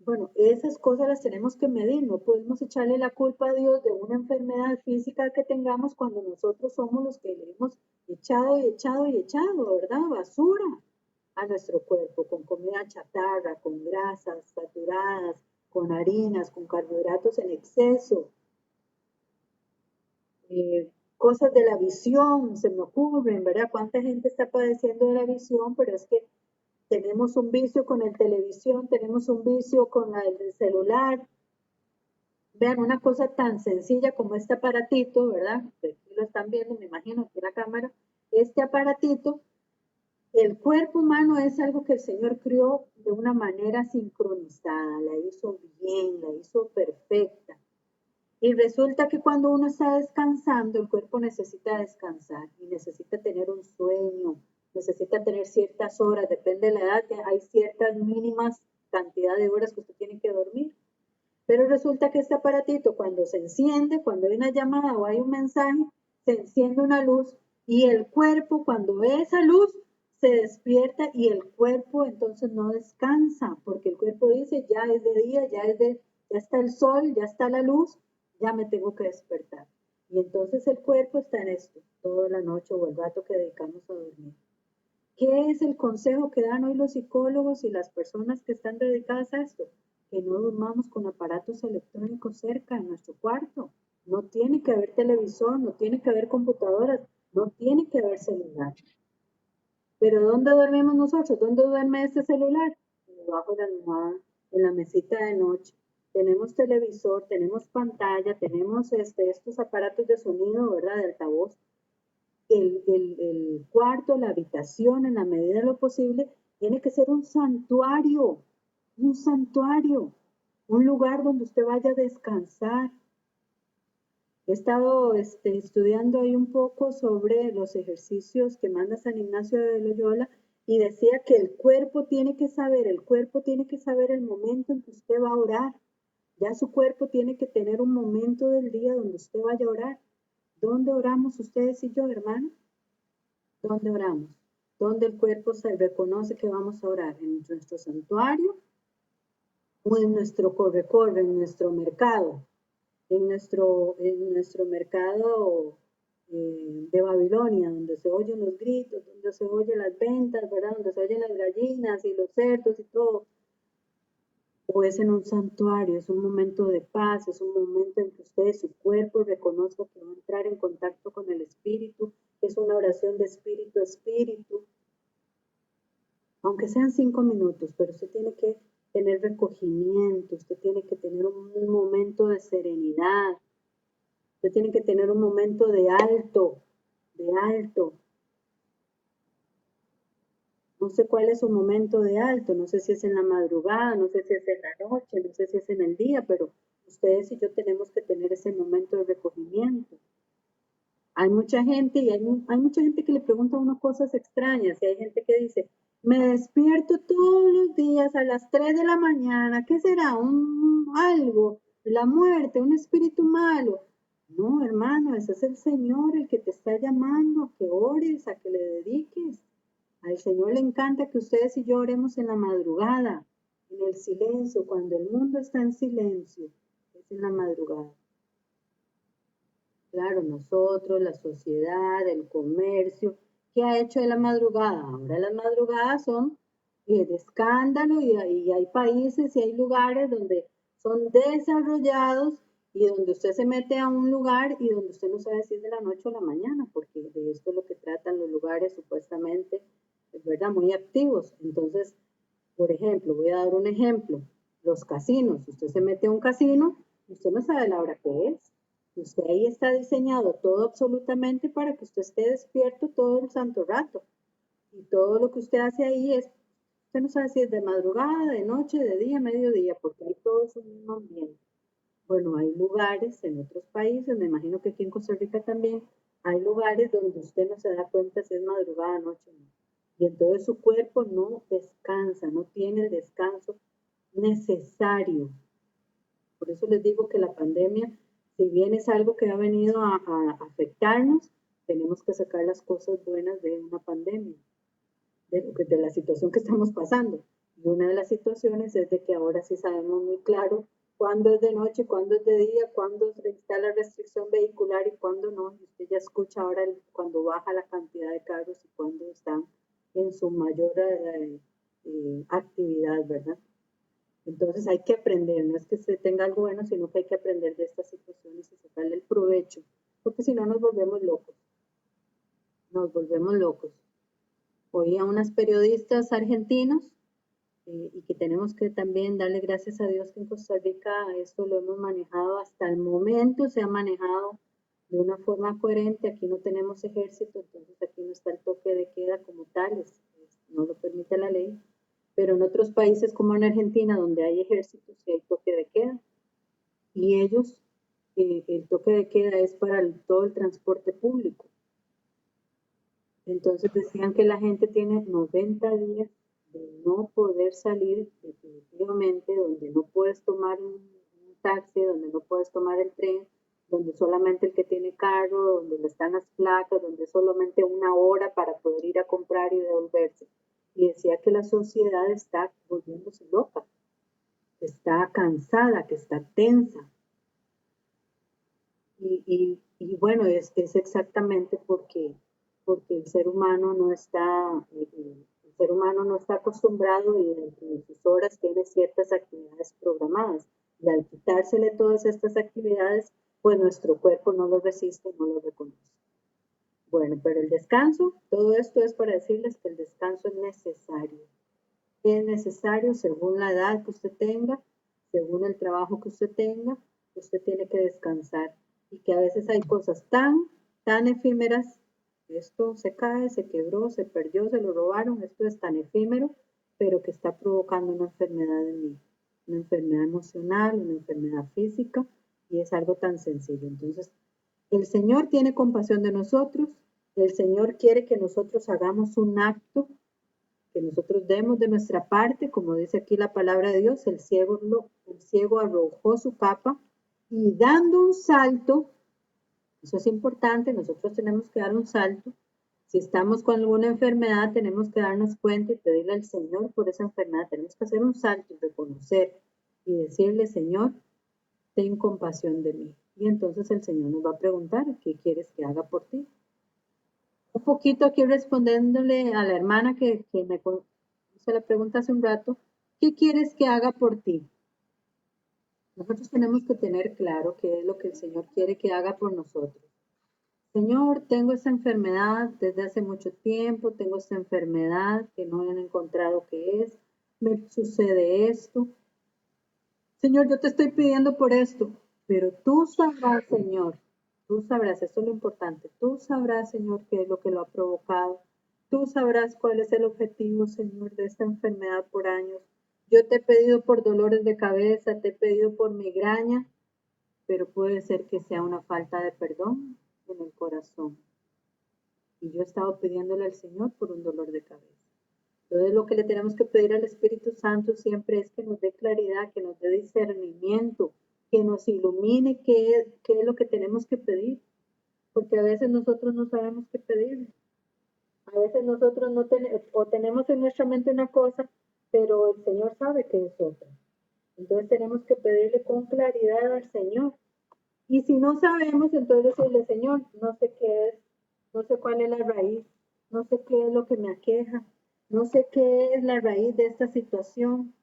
Bueno, esas cosas las tenemos que medir, no podemos echarle la culpa a Dios de una enfermedad física que tengamos cuando nosotros somos los que le hemos echado y echado y echado, ¿verdad? Basura a nuestro cuerpo, con comida chatarra, con grasas saturadas, con harinas, con carbohidratos en exceso. Cosas de la visión se me ocurren, ¿verdad? ¿Cuánta gente está padeciendo de la visión? Pero es que tenemos un vicio con el televisión, tenemos un vicio con el celular. Vean, una cosa tan sencilla como este aparatito, ¿verdad? Aquí lo están viendo, me imagino, aquí la cámara. Este aparatito, el cuerpo humano es algo que el Señor creó de una manera sincronizada, la hizo bien, la hizo perfecta. Y resulta que cuando uno está descansando, el cuerpo necesita descansar y necesita tener un sueño, necesita tener ciertas horas, depende de la edad, hay ciertas mínimas cantidad de horas que usted tiene que dormir. Pero resulta que este aparatito cuando se enciende, cuando hay una llamada o hay un mensaje, se enciende una luz y el cuerpo cuando ve esa luz se despierta y el cuerpo entonces no descansa, porque el cuerpo dice, ya es de día, ya está el sol, ya está la luz, ya me tengo que despertar. Y entonces el cuerpo está en esto, toda la noche o el rato que dedicamos a dormir. ¿Qué es el consejo que dan hoy los psicólogos y las personas que están dedicadas a esto? Que no durmamos con aparatos electrónicos cerca en nuestro cuarto. No tiene que haber televisor, no tiene que haber computadoras, no tiene que haber celular. Pero ¿dónde dormimos nosotros? ¿Dónde duerme este celular? Debajo de la almohada, en la mesita de noche. Tenemos televisor, tenemos pantalla, tenemos estos aparatos de sonido, ¿verdad? De altavoz. El cuarto, la habitación, en la medida de lo posible, tiene que ser un santuario, un lugar donde usted vaya a descansar. He estado estudiando ahí un poco sobre los ejercicios que manda San Ignacio de Loyola y decía que el cuerpo tiene que saber el momento en que usted va a orar. Ya su cuerpo tiene que tener un momento del día donde usted vaya a orar. ¿Dónde oramos ustedes y yo, hermano? ¿Dónde oramos? ¿Dónde el cuerpo se reconoce que vamos a orar? ¿En nuestro santuario o en nuestro corre-corre, en nuestro mercado? En nuestro mercado de Babilonia, donde se oyen los gritos, donde se oyen las ventas, ¿verdad? Donde se oyen las gallinas y los cerdos y todo. O es en un santuario, es un momento de paz, es un momento en que usted, su cuerpo, reconozca que va a entrar en contacto con el Espíritu, es una oración de espíritu a espíritu, aunque sean 5 minutos, pero usted tiene que tener recogimiento, usted tiene que tener un momento de serenidad, usted tiene que tener un momento de alto, de alto. No sé cuál es su momento de alto, no sé si es en la madrugada, no sé si es en la noche, no sé si es en el día, pero ustedes y yo tenemos que tener ese momento de recogimiento. Hay mucha gente y hay mucha gente que le pregunta a uno cosas extrañas y hay gente que dice, me despierto todos los días a las 3 de la mañana, ¿qué será? Algo, la muerte, un espíritu malo. No, hermano, ese es el Señor el que te está llamando a que ores, a que le dediques. Al Señor le encanta que ustedes y yo oremos en la madrugada, en el silencio, cuando el mundo está en silencio, es en la madrugada. Claro, nosotros, la sociedad, el comercio, ¿qué ha hecho de la madrugada? Ahora las madrugadas son de escándalo y hay países y hay lugares donde son desarrollados y donde usted se mete a un lugar y donde usted no sabe si es de la noche o la mañana, porque de esto es lo que tratan los lugares supuestamente, es verdad, muy activos. Entonces, por ejemplo, voy a dar un ejemplo, los casinos, usted se mete a un casino, usted no sabe la hora que es. Usted ahí está diseñado todo absolutamente para que usted esté despierto todo el santo rato. Y todo lo que usted hace ahí es, usted no sabe si es de madrugada, de noche, de día, mediodía, porque hay todo su mismo ambiente. Bueno, hay lugares en otros países, me imagino que aquí en Costa Rica también, hay lugares donde usted no se da cuenta si es madrugada, noche o no. Y entonces su cuerpo no descansa, no tiene el descanso necesario. Por eso les digo que la pandemia, si bien es algo que ha venido a afectarnos, tenemos que sacar las cosas buenas de una pandemia, de la situación que estamos pasando. Y una de las situaciones es de que ahora sí sabemos muy claro cuándo es de noche, cuándo es de día, cuándo está la restricción vehicular y cuándo no. Y usted ya escucha ahora cuando baja la cantidad de carros y cuándo están en su mayor actividad, ¿verdad? Entonces hay que aprender, no es que se tenga algo bueno, sino que hay que aprender de estas situaciones y sacarle el provecho, porque si no nos volvemos locos, nos volvemos locos. Oí a unas periodistas argentinos y que tenemos que también darle gracias a Dios que en Costa Rica esto lo hemos manejado hasta el momento, se ha manejado de una forma coherente. Aquí no tenemos ejército, entonces aquí no está el toque de queda como tal, no lo permite la ley, pero en otros países como en Argentina, donde hay ejércitos, sí hay toque de queda, y ellos, el toque de queda es para todo el transporte público. Entonces decían que la gente tiene 90 días de no poder salir definitivamente, donde no puedes tomar un taxi, donde no puedes tomar el tren, donde solamente el que tiene carro, donde están las placas, donde solamente una hora para poder ir a comprar y devolverse. Y decía que la sociedad está volviéndose loca, que está cansada, que está tensa. Y bueno, es exactamente porque el ser humano no está, el ser humano no está acostumbrado y dentro de sus horas tiene ciertas actividades programadas. Y al quitársele todas estas actividades, pues nuestro cuerpo no lo resiste, no lo reconoce. Bueno, pero el descanso, todo esto es para decirles que el descanso es necesario. Es necesario según la edad que usted tenga, según el trabajo que usted tenga, usted tiene que descansar. Y que a veces hay cosas tan efímeras, esto se cae, se quebró, se perdió, se lo robaron, esto es tan efímero, pero que está provocando una enfermedad en mí, una enfermedad emocional, una enfermedad física, y es algo tan sencillo. Entonces, el Señor tiene compasión de nosotros, el Señor quiere que nosotros hagamos un acto, que nosotros demos de nuestra parte, como dice aquí la palabra de Dios, el ciego arrojó su capa y dando un salto, eso es importante, nosotros tenemos que dar un salto. Si estamos con alguna enfermedad, tenemos que darnos cuenta y pedirle al Señor por esa enfermedad. Tenemos que hacer un salto y reconocer y decirle, Señor, ten compasión de mí. Y entonces el Señor nos va a preguntar, ¿qué quieres que haga por ti? Un poquito aquí respondiéndole a la hermana que me hizo la pregunta hace un rato, ¿qué quieres que haga por ti? Nosotros tenemos que tener claro qué es lo que el Señor quiere que haga por nosotros. Señor, tengo esta enfermedad desde hace mucho tiempo, tengo esta enfermedad que no han encontrado qué es, me sucede esto. Señor, yo te estoy pidiendo por esto, pero tú sabrás, Señor, tú sabrás, eso es lo importante, tú sabrás, Señor, qué es lo que lo ha provocado, tú sabrás cuál es el objetivo, Señor, de esta enfermedad por años. Yo te he pedido por dolores de cabeza, te he pedido por migraña, pero puede ser que sea una falta de perdón en el corazón. Y yo he estado pidiéndole al Señor por un dolor de cabeza. Entonces lo que le tenemos que pedir al Espíritu Santo siempre es que nos dé claridad, que nos dé discernimiento, que nos ilumine qué es lo que tenemos que pedir. Porque a veces nosotros no sabemos qué pedir. A veces nosotros no tenemos en nuestra mente una cosa, pero el Señor sabe que es otra. Entonces tenemos que pedirle con claridad al Señor. Y si no sabemos, entonces decirle, Señor, no sé qué es, no sé cuál es la raíz, no sé qué es lo que me aqueja, no sé qué es la raíz de esta situación.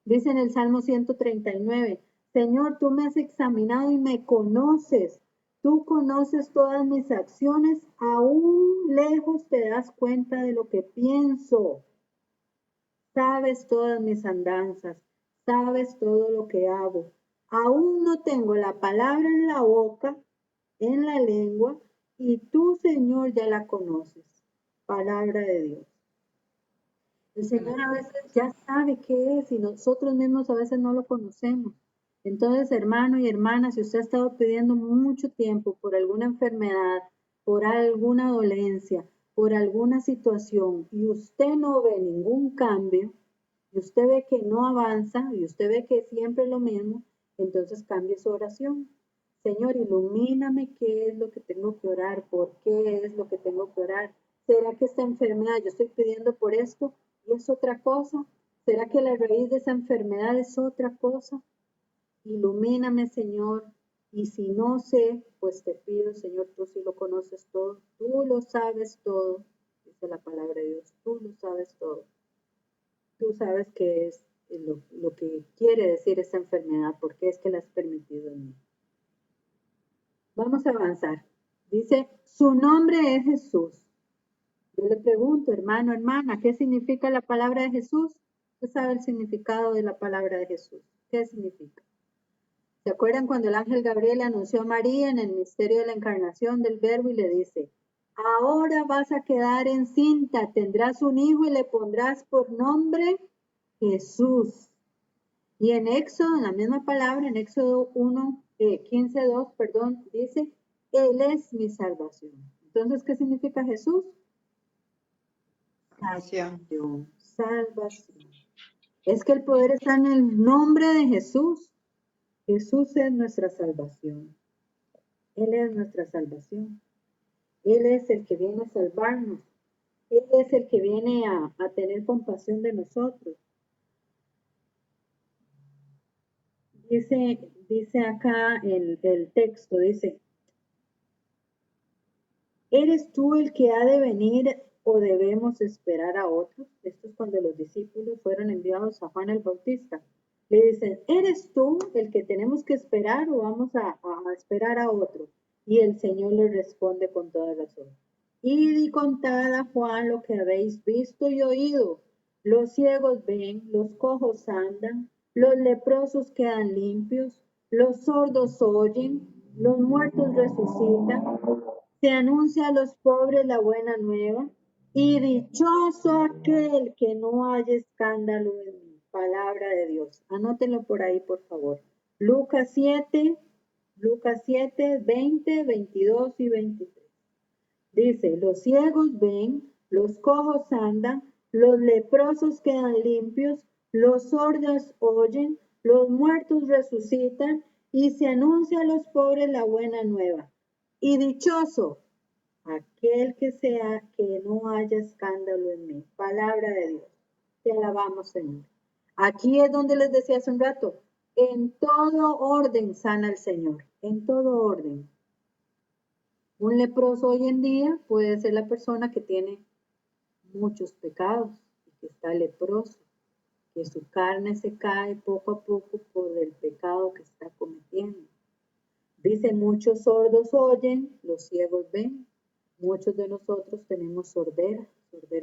Dice en el Salmo 139, Señor, tú me has examinado y me conoces. Tú conoces todas mis acciones, aún lejos te das cuenta de lo que pienso. Sabes todas mis andanzas, sabes todo lo que hago. Aún no tengo la palabra en la boca, en la lengua, y tú, Señor, ya la conoces. Palabra de Dios. El Señor a veces ya sabe qué es y nosotros mismos a veces no lo conocemos. Entonces, hermano y hermana, si usted ha estado pidiendo mucho tiempo por alguna enfermedad, por alguna dolencia, por alguna situación y usted no ve ningún cambio, y usted ve que no avanza y usted ve que siempre es lo mismo, entonces cambie su oración. Señor, ilumíname qué es lo que tengo que orar, por qué es lo que tengo que orar. ¿Será que esta enfermedad yo estoy pidiendo por esto y es otra cosa? ¿Será que la raíz de esa enfermedad es otra cosa? Ilumíname, Señor. Y si no sé, pues te pido, Señor, tú sí lo conoces todo, tú lo sabes todo, dice la palabra de Dios, tú lo sabes todo. Tú sabes qué es lo que quiere decir esta enfermedad, por qué es que la has permitido en mí. Vamos a avanzar. Dice, su nombre es Jesús. Yo le pregunto, hermano, hermana, ¿qué significa la palabra de Jesús? Usted sabe el significado de la palabra de Jesús. ¿Qué significa? ¿Se acuerdan cuando el ángel Gabriel anunció a María en el misterio de la encarnación del Verbo y le dice, ahora vas a quedar encinta, tendrás un hijo y le pondrás por nombre Jesús? Y en Éxodo, en la misma palabra, en Éxodo 15:2, perdón, dice, Él es mi salvación. Entonces, ¿qué significa Jesús? Salvación, salvación. Es que el poder está en el nombre de Jesús. Jesús es nuestra salvación. Él es nuestra salvación. Él es el que viene a salvarnos. Él es el que viene a tener compasión de nosotros. Dice acá el texto, dice, ¿eres tú el que ha de venir o debemos esperar a otro? Esto es cuando los discípulos fueron enviados a Juan el Bautista. Le dicen, ¿eres tú el que tenemos que esperar o vamos a esperar a otro? Y el Señor le responde con toda razón. Id y contad a Juan lo que habéis visto y oído. Los ciegos ven, los cojos andan, los leprosos quedan limpios, los sordos oyen, los muertos resucitan. Se anuncia a los pobres la buena nueva, y dichoso aquel que no haya escándalo en mí. Palabra de Dios. Anótenlo por ahí, por favor. Lucas 7, 20, 22 y 23. Dice, los ciegos ven, los cojos andan, los leprosos quedan limpios, los sordos oyen, los muertos resucitan, y se anuncia a los pobres la buena nueva. Y dichoso aquel que no haya escándalo en mí. Palabra de Dios. Te alabamos, Señor. Aquí es donde les decía hace un rato, en todo orden sana el Señor, en todo orden. Un leproso hoy en día puede ser la persona que tiene muchos pecados y que está leproso, que su carne se cae poco a poco por el pecado que está cometiendo. Dice, muchos sordos oyen, los ciegos ven. Muchos de nosotros tenemos sordera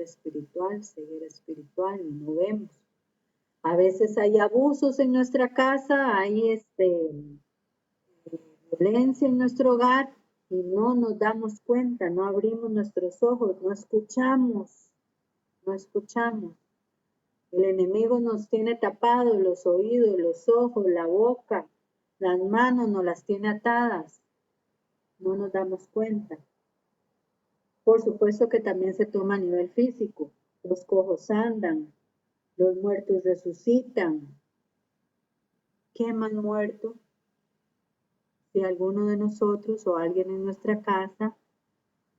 espiritual, ceguera espiritual y no vemos. A veces hay abusos en nuestra casa, hay violencia en nuestro hogar y no nos damos cuenta, no abrimos nuestros ojos, no escuchamos. El enemigo nos tiene tapados los oídos, los ojos, la boca, las manos nos las tiene atadas. No nos damos cuenta. Por supuesto que también se toma a nivel físico. Los cojos andan, los muertos resucitan. ¿Qué más muerto? Si alguno de nosotros o alguien en nuestra casa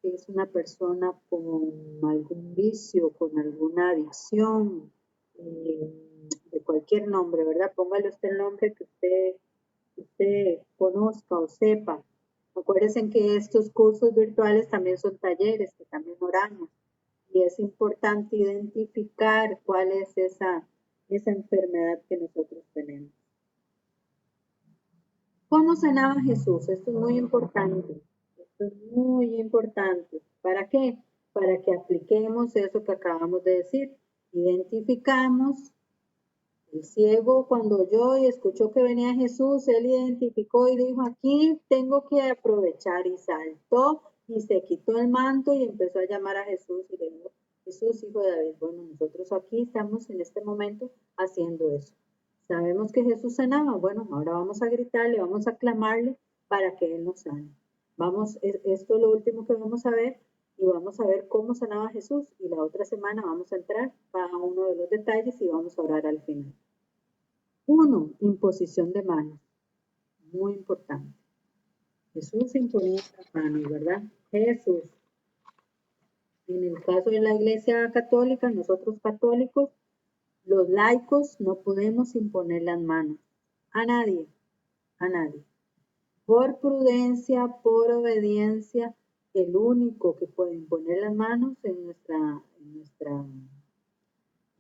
es una persona con algún vicio, con alguna adicción, de cualquier nombre, ¿verdad? Póngale usted el nombre que usted conozca o sepa. Acuérdense que estos cursos virtuales también son talleres, que también oramos. Y es importante identificar cuál es esa enfermedad que nosotros tenemos. ¿Cómo sanaba Jesús? Esto es muy importante. Esto es muy importante. ¿Para qué? Para que apliquemos eso que acabamos de decir. Identificamos. El ciego, cuando oyó y escuchó que venía Jesús, él identificó y dijo, aquí tengo que aprovechar, y saltó y se quitó el manto y empezó a llamar a Jesús y le dijo, Jesús, hijo de David. Bueno, nosotros aquí estamos en este momento haciendo eso. Sabemos que Jesús sanaba. Bueno, ahora vamos a gritarle, vamos a clamarle para que Él nos sane. Esto es lo último que vamos a ver y vamos a ver cómo sanaba Jesús. Y la otra semana vamos a entrar a uno de los detalles y vamos a orar al final. 1. Imposición de manos. Muy importante. Jesús imponía las manos, ¿verdad? Jesús. En el caso de la Iglesia Católica, nosotros católicos, los laicos no podemos imponer las manos a nadie, Por prudencia, por obediencia, el único que puede imponer las manos en nuestra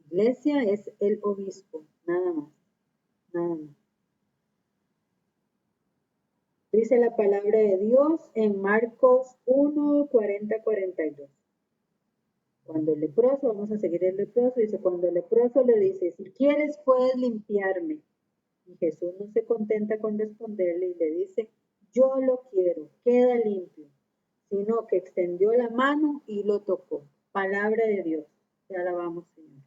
iglesia es el obispo, nada más. Dice la palabra de Dios en Marcos 1, 40, 42. Cuando el leproso, vamos a seguir el leproso, dice, cuando el leproso le dice, si quieres puedes limpiarme. Y Jesús no se contenta con responderle y le dice, yo lo quiero, queda limpio, sino que extendió la mano y lo tocó. Palabra de Dios, te alabamos, Señor.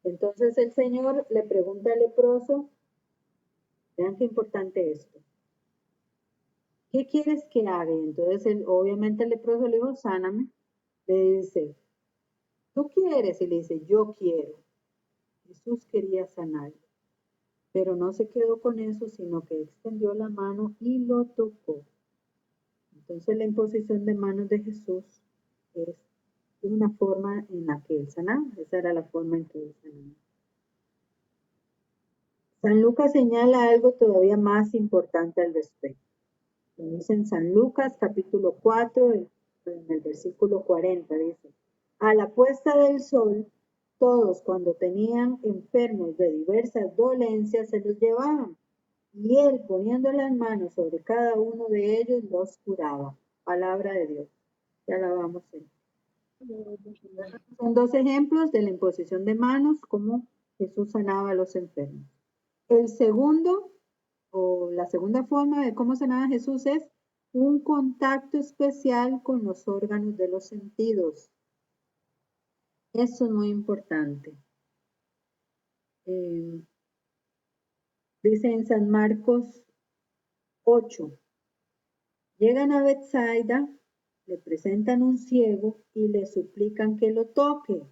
Entonces el Señor le pregunta al leproso, vean qué importante esto, ¿qué quieres que haga? Y entonces obviamente el leproso le dijo, sáname. Le dice, ¿tú quieres? Y le dice, yo quiero. Jesús quería sanarlo, pero no se quedó con eso, sino que extendió la mano y lo tocó. Entonces la imposición de manos de Jesús es una forma en la que él sanaba. Esa era la forma en que él sanaba. San Lucas señala algo todavía más importante al respecto. Lo dice en San Lucas capítulo 4, en el versículo 40, dice, a la puesta del sol, todos cuando tenían enfermos de diversas dolencias se los llevaban, y él poniendo las manos sobre cada uno de ellos los curaba. Palabra de Dios. Te alabamos, Señor. Son dos ejemplos de la imposición de manos, como Jesús sanaba a los enfermos. El segundo, o la segunda forma de cómo sanaba Jesús es un contacto especial con los órganos de los sentidos. Eso es muy importante. Dice en San Marcos 8, llegan a Betsaida, le presentan un ciego y le suplican que lo toque.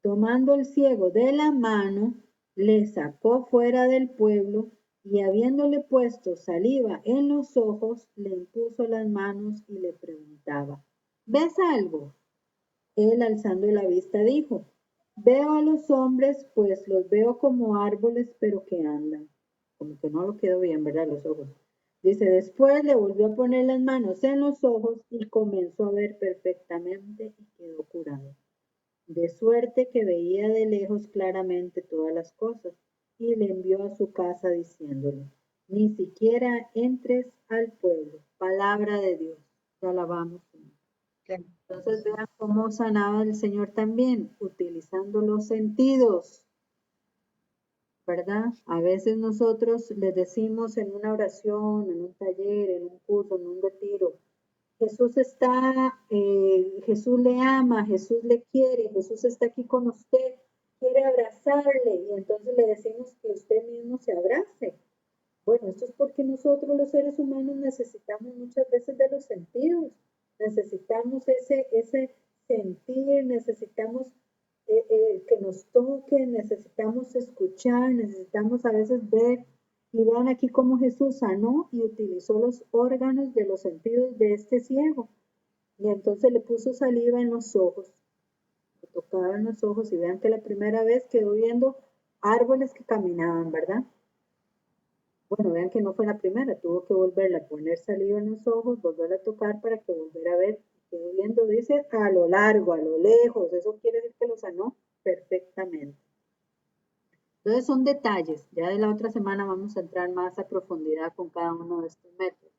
Tomando el ciego de la mano, le sacó fuera del pueblo y habiéndole puesto saliva en los ojos, le impuso las manos y le preguntaba, ¿ves algo? Él, alzando la vista, dijo, veo a los hombres, pues los veo como árboles, pero que andan. Como que no lo quedó bien, ¿verdad? Los ojos. Dice, después le volvió a poner las manos en los ojos y comenzó a ver perfectamente y quedó curado. De suerte que veía de lejos claramente todas las cosas, y le envió a su casa diciéndole, ni siquiera entres al pueblo. Palabra de Dios. Te alabamos, Señor. Entonces vean cómo sanaba el Señor también, utilizando los sentidos, ¿verdad? A veces nosotros les decimos en una oración, en un taller, en un curso, en un retiro, Jesús está, Jesús le ama, Jesús le quiere, Jesús está aquí con usted, quiere abrazarle, y entonces le decimos que usted mismo se abrace. Bueno, esto es porque nosotros los seres humanos necesitamos muchas veces de los sentidos, necesitamos ese sentir, necesitamos que nos toquen, necesitamos escuchar, necesitamos a veces ver. Y vean aquí cómo Jesús sanó y utilizó los órganos de los sentidos de este ciego. Y entonces le puso saliva en los ojos, le tocaba en los ojos y vean que la primera vez quedó viendo árboles que caminaban, ¿verdad? Bueno, vean que no fue la primera, tuvo que volverla a poner saliva en los ojos, volverla a tocar para que volviera a ver. Quedó viendo, dice, a lo largo, a lo lejos, eso quiere decir que lo sanó perfectamente. Entonces son detalles, ya de la otra semana vamos a entrar más a profundidad con cada uno de estos métodos.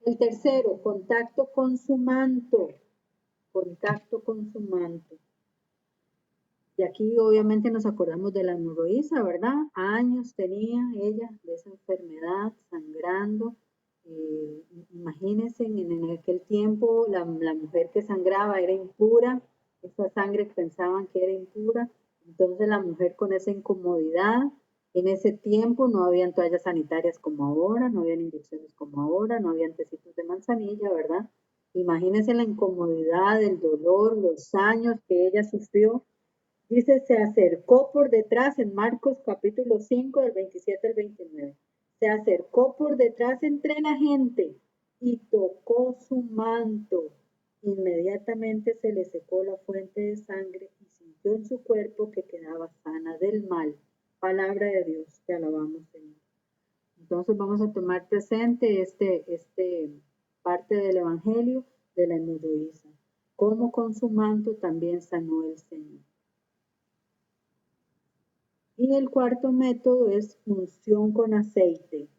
El tercero, contacto con su manto, contacto con su manto. Y aquí obviamente nos acordamos de la hemorroísa, ¿verdad? Años tenía ella de esa enfermedad, sangrando. Imagínense, en aquel tiempo la mujer que sangraba era impura, esa sangre pensaban que era impura, entonces la mujer con esa incomodidad, en ese tiempo no habían toallas sanitarias como ahora, no habían inyecciones como ahora, no habían tecitos de manzanilla, ¿verdad? Imagínense la incomodidad, el dolor, los años que ella sufrió. Dice, se acercó por detrás en Marcos capítulo 5 del 27 al 29. Se acercó por detrás entre la gente y tocó su manto. Inmediatamente se le secó la fuente de sangre y sintió en su cuerpo que quedaba sana del mal. Palabra de Dios, te alabamos, Señor. Entonces vamos a tomar presente este parte del Evangelio de la hemorroísa. Cómo con su manto también sanó el Señor. Y el cuarto método es unción con aceite.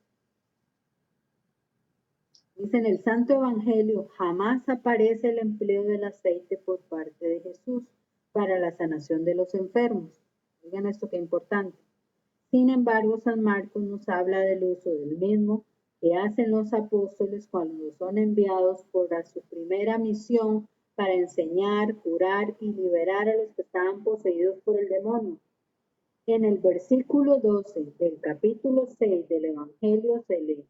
Dice en el Santo Evangelio, jamás aparece el empleo del aceite por parte de Jesús para la sanación de los enfermos. Oigan esto que importante. Sin embargo, San Marcos nos habla del uso del mismo que hacen los apóstoles cuando son enviados por su primera misión para enseñar, curar y liberar a los que estaban poseídos por el demonio. En el versículo 12 del capítulo 6 del Evangelio se lee.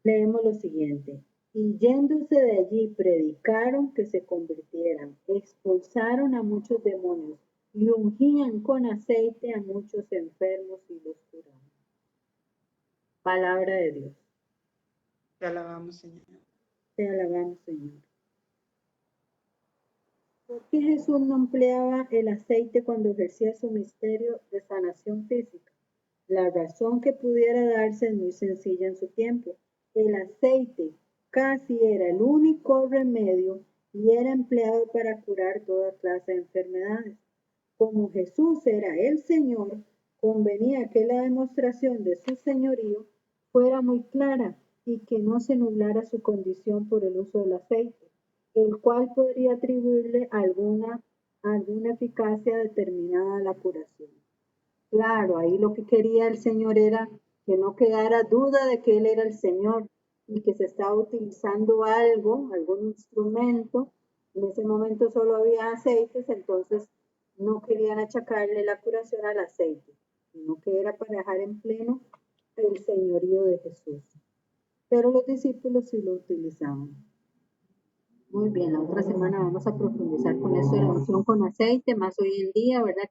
Leemos lo siguiente. Y yéndose de allí predicaron que se convirtieran, expulsaron a muchos demonios y ungían con aceite a muchos enfermos y los curaban. Palabra de Dios. Te alabamos, Señor. Te alabamos, Señor. ¿Por qué Jesús no empleaba el aceite cuando ejercía su misterio de sanación física? La razón que pudiera darse es muy sencilla en su tiempo. El aceite casi era el único remedio y era empleado para curar toda clase de enfermedades. Como Jesús era el Señor, convenía que la demostración de su señorío fuera muy clara y que no se nublara su condición por el uso del aceite, el cual podría atribuirle alguna eficacia determinada a la curación. Claro, ahí lo que quería el Señor era que no quedara duda de que Él era el Señor y que se estaba utilizando algún instrumento. En ese momento solo había aceites, entonces no querían achacarle la curación al aceite, sino que era para dejar en pleno el señorío de Jesús. Pero los discípulos sí lo utilizaban. Muy bien, la otra semana vamos a profundizar con esto de la unción con aceite, más hoy en día, ¿verdad?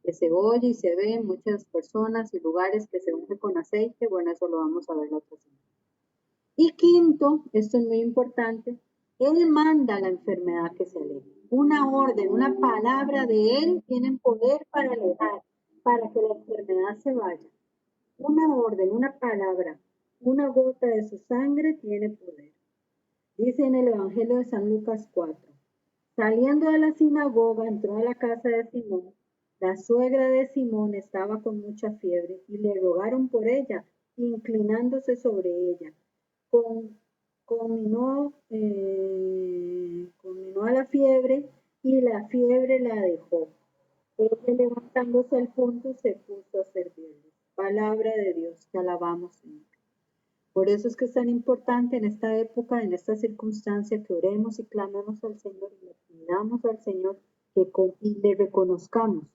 Que se oye y se ve en muchas personas y lugares que se unge con aceite. Bueno, eso lo vamos a ver la otra semana. Y quinto, esto es muy importante, Él manda la enfermedad que se aleje. Una orden, una palabra de Él tiene poder para alejar, para que la enfermedad se vaya. Una orden, una palabra, una gota de su sangre tiene poder. Dice en el Evangelio de San Lucas 4, saliendo de la sinagoga entró a la casa de Simón. La suegra de Simón estaba con mucha fiebre y le rogaron por ella, inclinándose sobre ella. Cominó a la fiebre y la fiebre la dejó. Ella levantándose al punto se puso a servirle. Palabra de Dios, te alabamos, Señor. Por eso es que es tan importante en esta época, en esta circunstancia, que oremos y clamemos al Señor y le pidamos al Señor y le reconozcamos.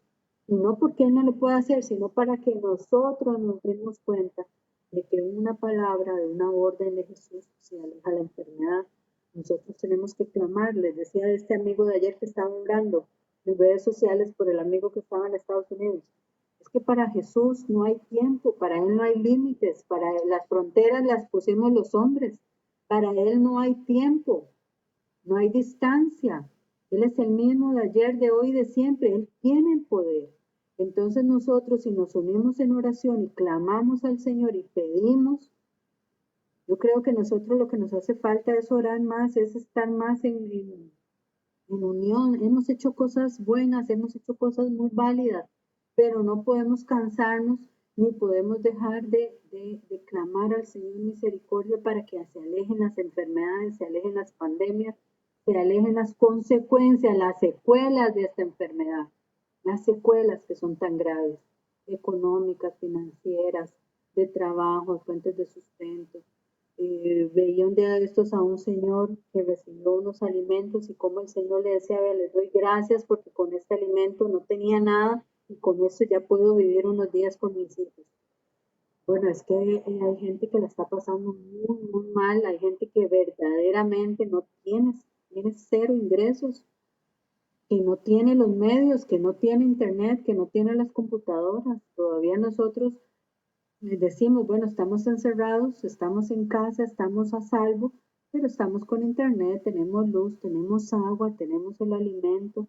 Y no porque Él no lo pueda hacer, sino para que nosotros nos demos cuenta de que una palabra, de una orden de Jesús se aleja la enfermedad. Nosotros tenemos que clamar. Les decía de este amigo de ayer que estaba hablando en redes sociales por el amigo que estaba en Estados Unidos. Es que para Jesús no hay tiempo, para Él no hay límites, para Él, las fronteras las pusimos los hombres, para Él no hay tiempo, no hay distancia. Él es el mismo de ayer, de hoy, de siempre. Él tiene el poder. Entonces nosotros, si nos unimos en oración y clamamos al Señor y pedimos, yo creo que nosotros lo que nos hace falta es orar más, es estar más en unión. Hemos hecho cosas buenas, hemos hecho cosas muy válidas, pero no podemos cansarnos ni podemos dejar de clamar al Señor misericordia para que se alejen las enfermedades, se alejen las pandemias, se alejen las consecuencias, las secuelas de esta enfermedad, las secuelas que son tan graves, económicas, financieras, de trabajo, de fuentes de sustento. Veía un día de estos a un señor que recibió unos alimentos y como el Señor le decía, les doy gracias porque con este alimento no tenía nada y con esto ya puedo vivir unos días con mis hijos. Bueno, es que hay gente que la está pasando muy, muy mal, hay gente que verdaderamente no tiene cero ingresos, que no tiene los medios, que no tiene internet, que no tiene las computadoras. Todavía nosotros decimos, bueno, estamos encerrados, estamos en casa, estamos a salvo, pero estamos con internet, tenemos luz, tenemos agua, tenemos el alimento,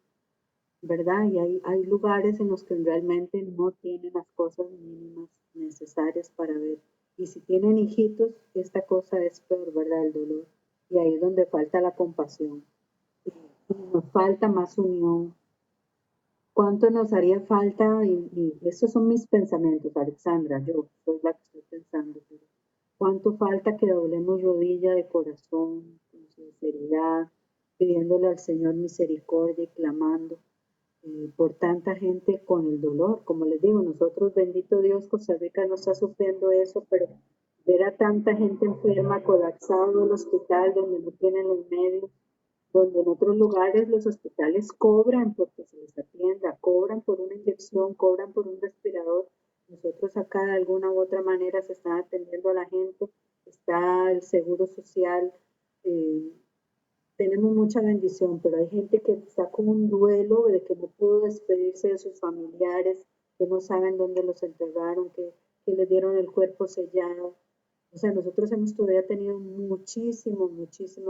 ¿verdad? Y hay lugares en los que realmente no tienen las cosas mínimas necesarias para ver. Y si tienen hijitos, esta cosa es peor, ¿verdad? El dolor. Y ahí es donde falta la compasión. Y nos falta más unión. ¿Cuánto nos haría falta? Y esos son mis pensamientos, Alexandra, yo soy la que estoy pensando, pero Cuánto falta que doblemos rodilla de corazón, con sinceridad, pidiéndole al Señor misericordia y clamando por tanta gente con el dolor. Como les digo, nosotros, bendito Dios, Costa Rica no está sufriendo eso, pero ver a tanta gente enferma, colapsada en el hospital, donde no tienen los medios, donde en otros lugares los hospitales cobran porque se les atienda, cobran por una inyección, cobran por un respirador. Nosotros acá de alguna u otra manera se están atendiendo a la gente, está el seguro social, eh, tenemos mucha bendición, pero hay gente que está con un duelo de que no pudo despedirse de sus familiares, que no saben dónde los enterraron, que les dieron el cuerpo sellado. O sea, nosotros hemos todavía tenido muchísimo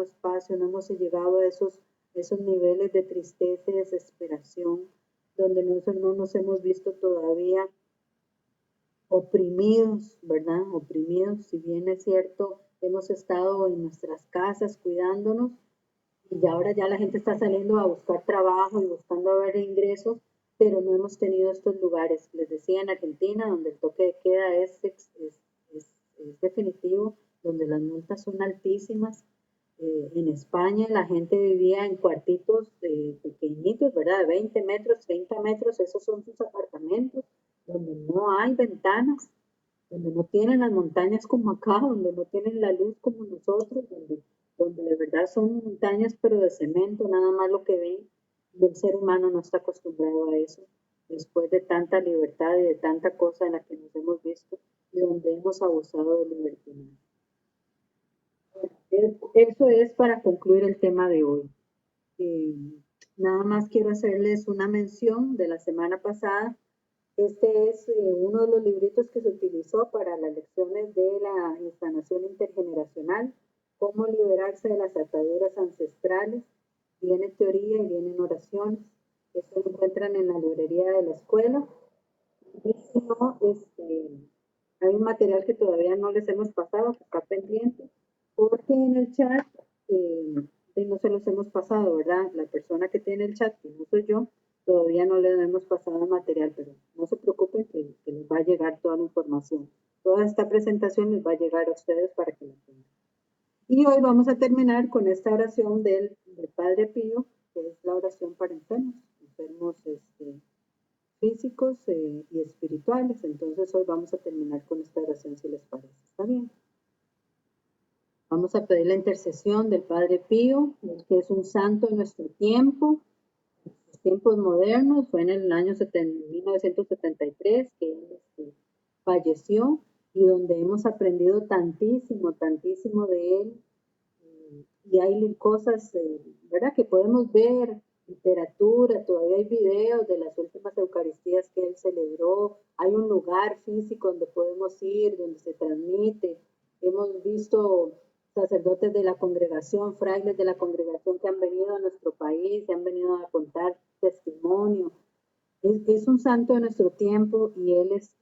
espacio, no hemos llegado a esos niveles de tristeza y desesperación, donde no nos hemos visto todavía oprimidos, ¿verdad? Oprimidos, si bien es cierto, hemos estado en nuestras casas cuidándonos, y ahora ya la gente está saliendo a buscar trabajo y buscando ver ingresos, pero no hemos tenido estos lugares. Les decía, en Argentina, donde el toque de queda es definitivo, donde las multas son altísimas. En España la gente vivía en cuartitos pequeñitos, ¿verdad? De 20 metros, 30 metros, esos son sus apartamentos, donde no hay ventanas, donde no tienen las montañas como acá, donde no tienen la luz como nosotros, donde de verdad son montañas pero de cemento, nada más lo que ven, y el ser humano no está acostumbrado a eso, después de tanta libertad y de tanta cosa en la que nos hemos visto y donde hemos abusado de libertad. Eso es para concluir el tema de hoy. Eh, Nada más quiero hacerles una mención de la semana pasada. Este es uno de los libritos que se utilizó para las lecciones de la sanación intergeneracional, cómo liberarse de las ataduras ancestrales. Viene teoría y vienen oraciones. Esto lo encuentran en la librería de la escuela. Y si no, hay un material que todavía no les hemos pasado, que está pendiente, porque en el chat no se los hemos pasado, ¿verdad? La persona que tiene el chat, que no soy yo, todavía no le hemos pasado el material, pero no se preocupen que les va a llegar toda la información. Toda esta presentación les va a llegar a ustedes para que la tengan. Y hoy vamos a terminar con esta oración del Padre Pío, que es la oración para enfermos físicos y espirituales. Entonces hoy vamos a terminar con esta oración, si les parece. ¿Está bien? Vamos a pedir la intercesión del Padre Pío, que es un santo en nuestro tiempo, en los tiempos modernos. Fue en el año 1973 que él falleció, y donde hemos aprendido tantísimo de él. Y hay cosas, ¿verdad?, que podemos ver, literatura, todavía hay videos de las últimas Eucaristías que él celebró, hay un lugar físico donde podemos ir, donde se transmite. Hemos visto sacerdotes de la congregación, frailes de la congregación que han venido a nuestro país, se han venido a contar testimonio. Es un santo de nuestro tiempo, y él es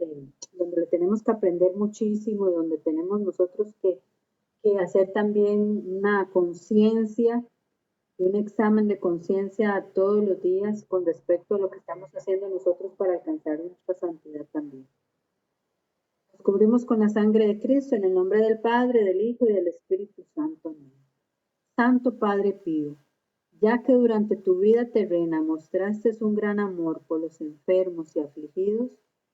donde le tenemos que aprender muchísimo, y donde tenemos nosotros que hacer también una conciencia, un examen de conciencia todos los días con respecto a lo que estamos haciendo nosotros para alcanzar nuestra santidad también. Nos cubrimos con la sangre de Cristo, en el nombre del Padre, del Hijo y del Espíritu Santo. Amén. Santo Padre Pío, ya que durante tu vida terrena mostraste un gran amor por los enfermos y afligidos,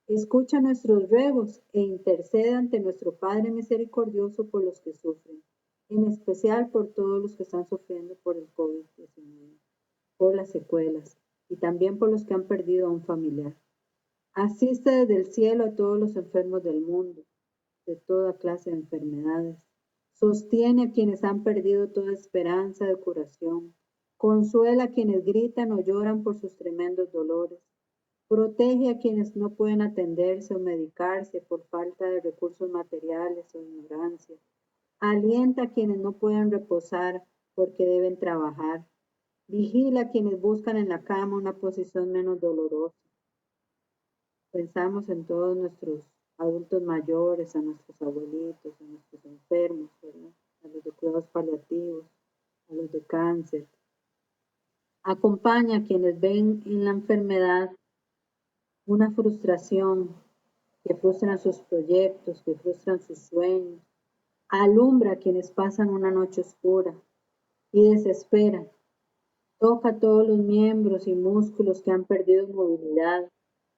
escucha nuestros ruegos e intercede ante nuestro Padre misericordioso por los que sufren, en especial por todos los que están sufriendo por el COVID-19, por las secuelas, y también por los que han perdido a un familiar. Asiste desde el cielo a todos los enfermos del mundo, de toda clase de enfermedades. Sostiene a quienes han perdido toda esperanza de curación. Consuela a quienes gritan o lloran por sus tremendos dolores. Protege a quienes no pueden atenderse o medicarse por falta de recursos materiales o ignorancia. Alienta a quienes no pueden reposar porque deben trabajar. Vigila a quienes buscan en la cama una posición menos dolorosa. Pensamos en todos nuestros adultos mayores, a nuestros abuelitos, a nuestros enfermos, ¿verdad?, a los de cuidados paliativos, a los de cáncer. Acompaña a quienes ven en la enfermedad una frustración, que frustran sus proyectos, que frustran sus sueños. Alumbra a quienes pasan una noche oscura y desesperan. Toca todos los miembros y músculos que han perdido movilidad.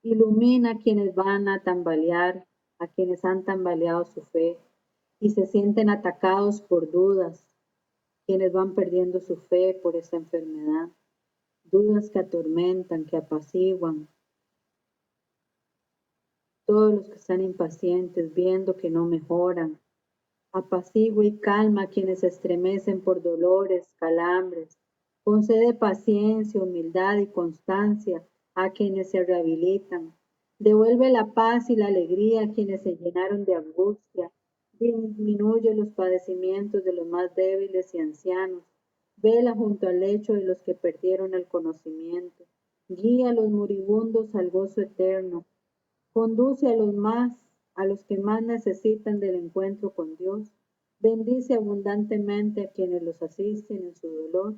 Ilumina a quienes van a tambalear, a quienes han tambaleado su fe y se sienten atacados por dudas, quienes van perdiendo su fe por esta enfermedad. Dudas que atormentan, que apaciguan. Todos los que están impacientes, viendo que no mejoran. Apacigua y calma a quienes se estremecen por dolores, calambres. Concede paciencia, humildad y constancia a quienes se rehabilitan. Devuelve la paz y la alegría a quienes se llenaron de angustia. Disminuye los padecimientos de los más débiles y ancianos. Vela junto al lecho de los que perdieron el conocimiento. Guía a los moribundos al gozo eterno. Conduce a los que más necesitan del encuentro con Dios. Bendice abundantemente a quienes los asisten en su dolor.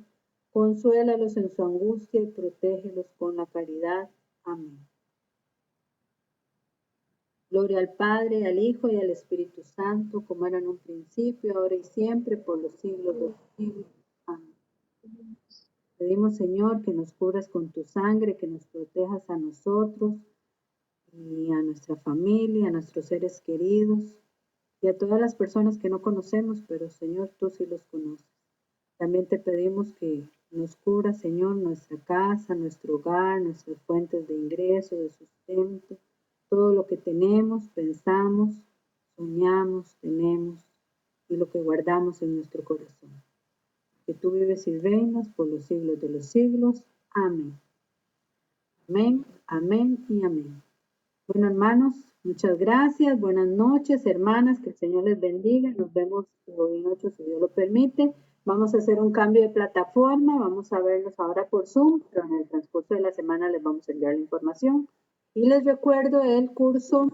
Consuélalos en su angustia y protégelos con la caridad. Amén. Gloria al Padre, al Hijo y al Espíritu Santo, como era en un principio, ahora y siempre, por los siglos de los siglos. Amén. Pedimos, Señor, que nos cubras con tu sangre, que nos protejas a nosotros y a nuestra familia, a nuestros seres queridos y a todas las personas que no conocemos, pero Señor, tú sí los conoces. También te pedimos que nos cubra, Señor, nuestra casa, nuestro hogar, nuestras fuentes de ingreso, de sustento, todo lo que tenemos, pensamos, soñamos, tenemos y lo que guardamos en nuestro corazón. Que tú vives y reinas por los siglos de los siglos. Amén. Amén, amén y amén. Bueno, hermanos, muchas gracias. Buenas noches, hermanas. Que el Señor les bendiga. Nos vemos hoy en 8, si Dios lo permite. Vamos a hacer un cambio de plataforma. Vamos a vernos ahora por Zoom, pero en el transcurso de la semana les vamos a enviar la información. Y les recuerdo el curso.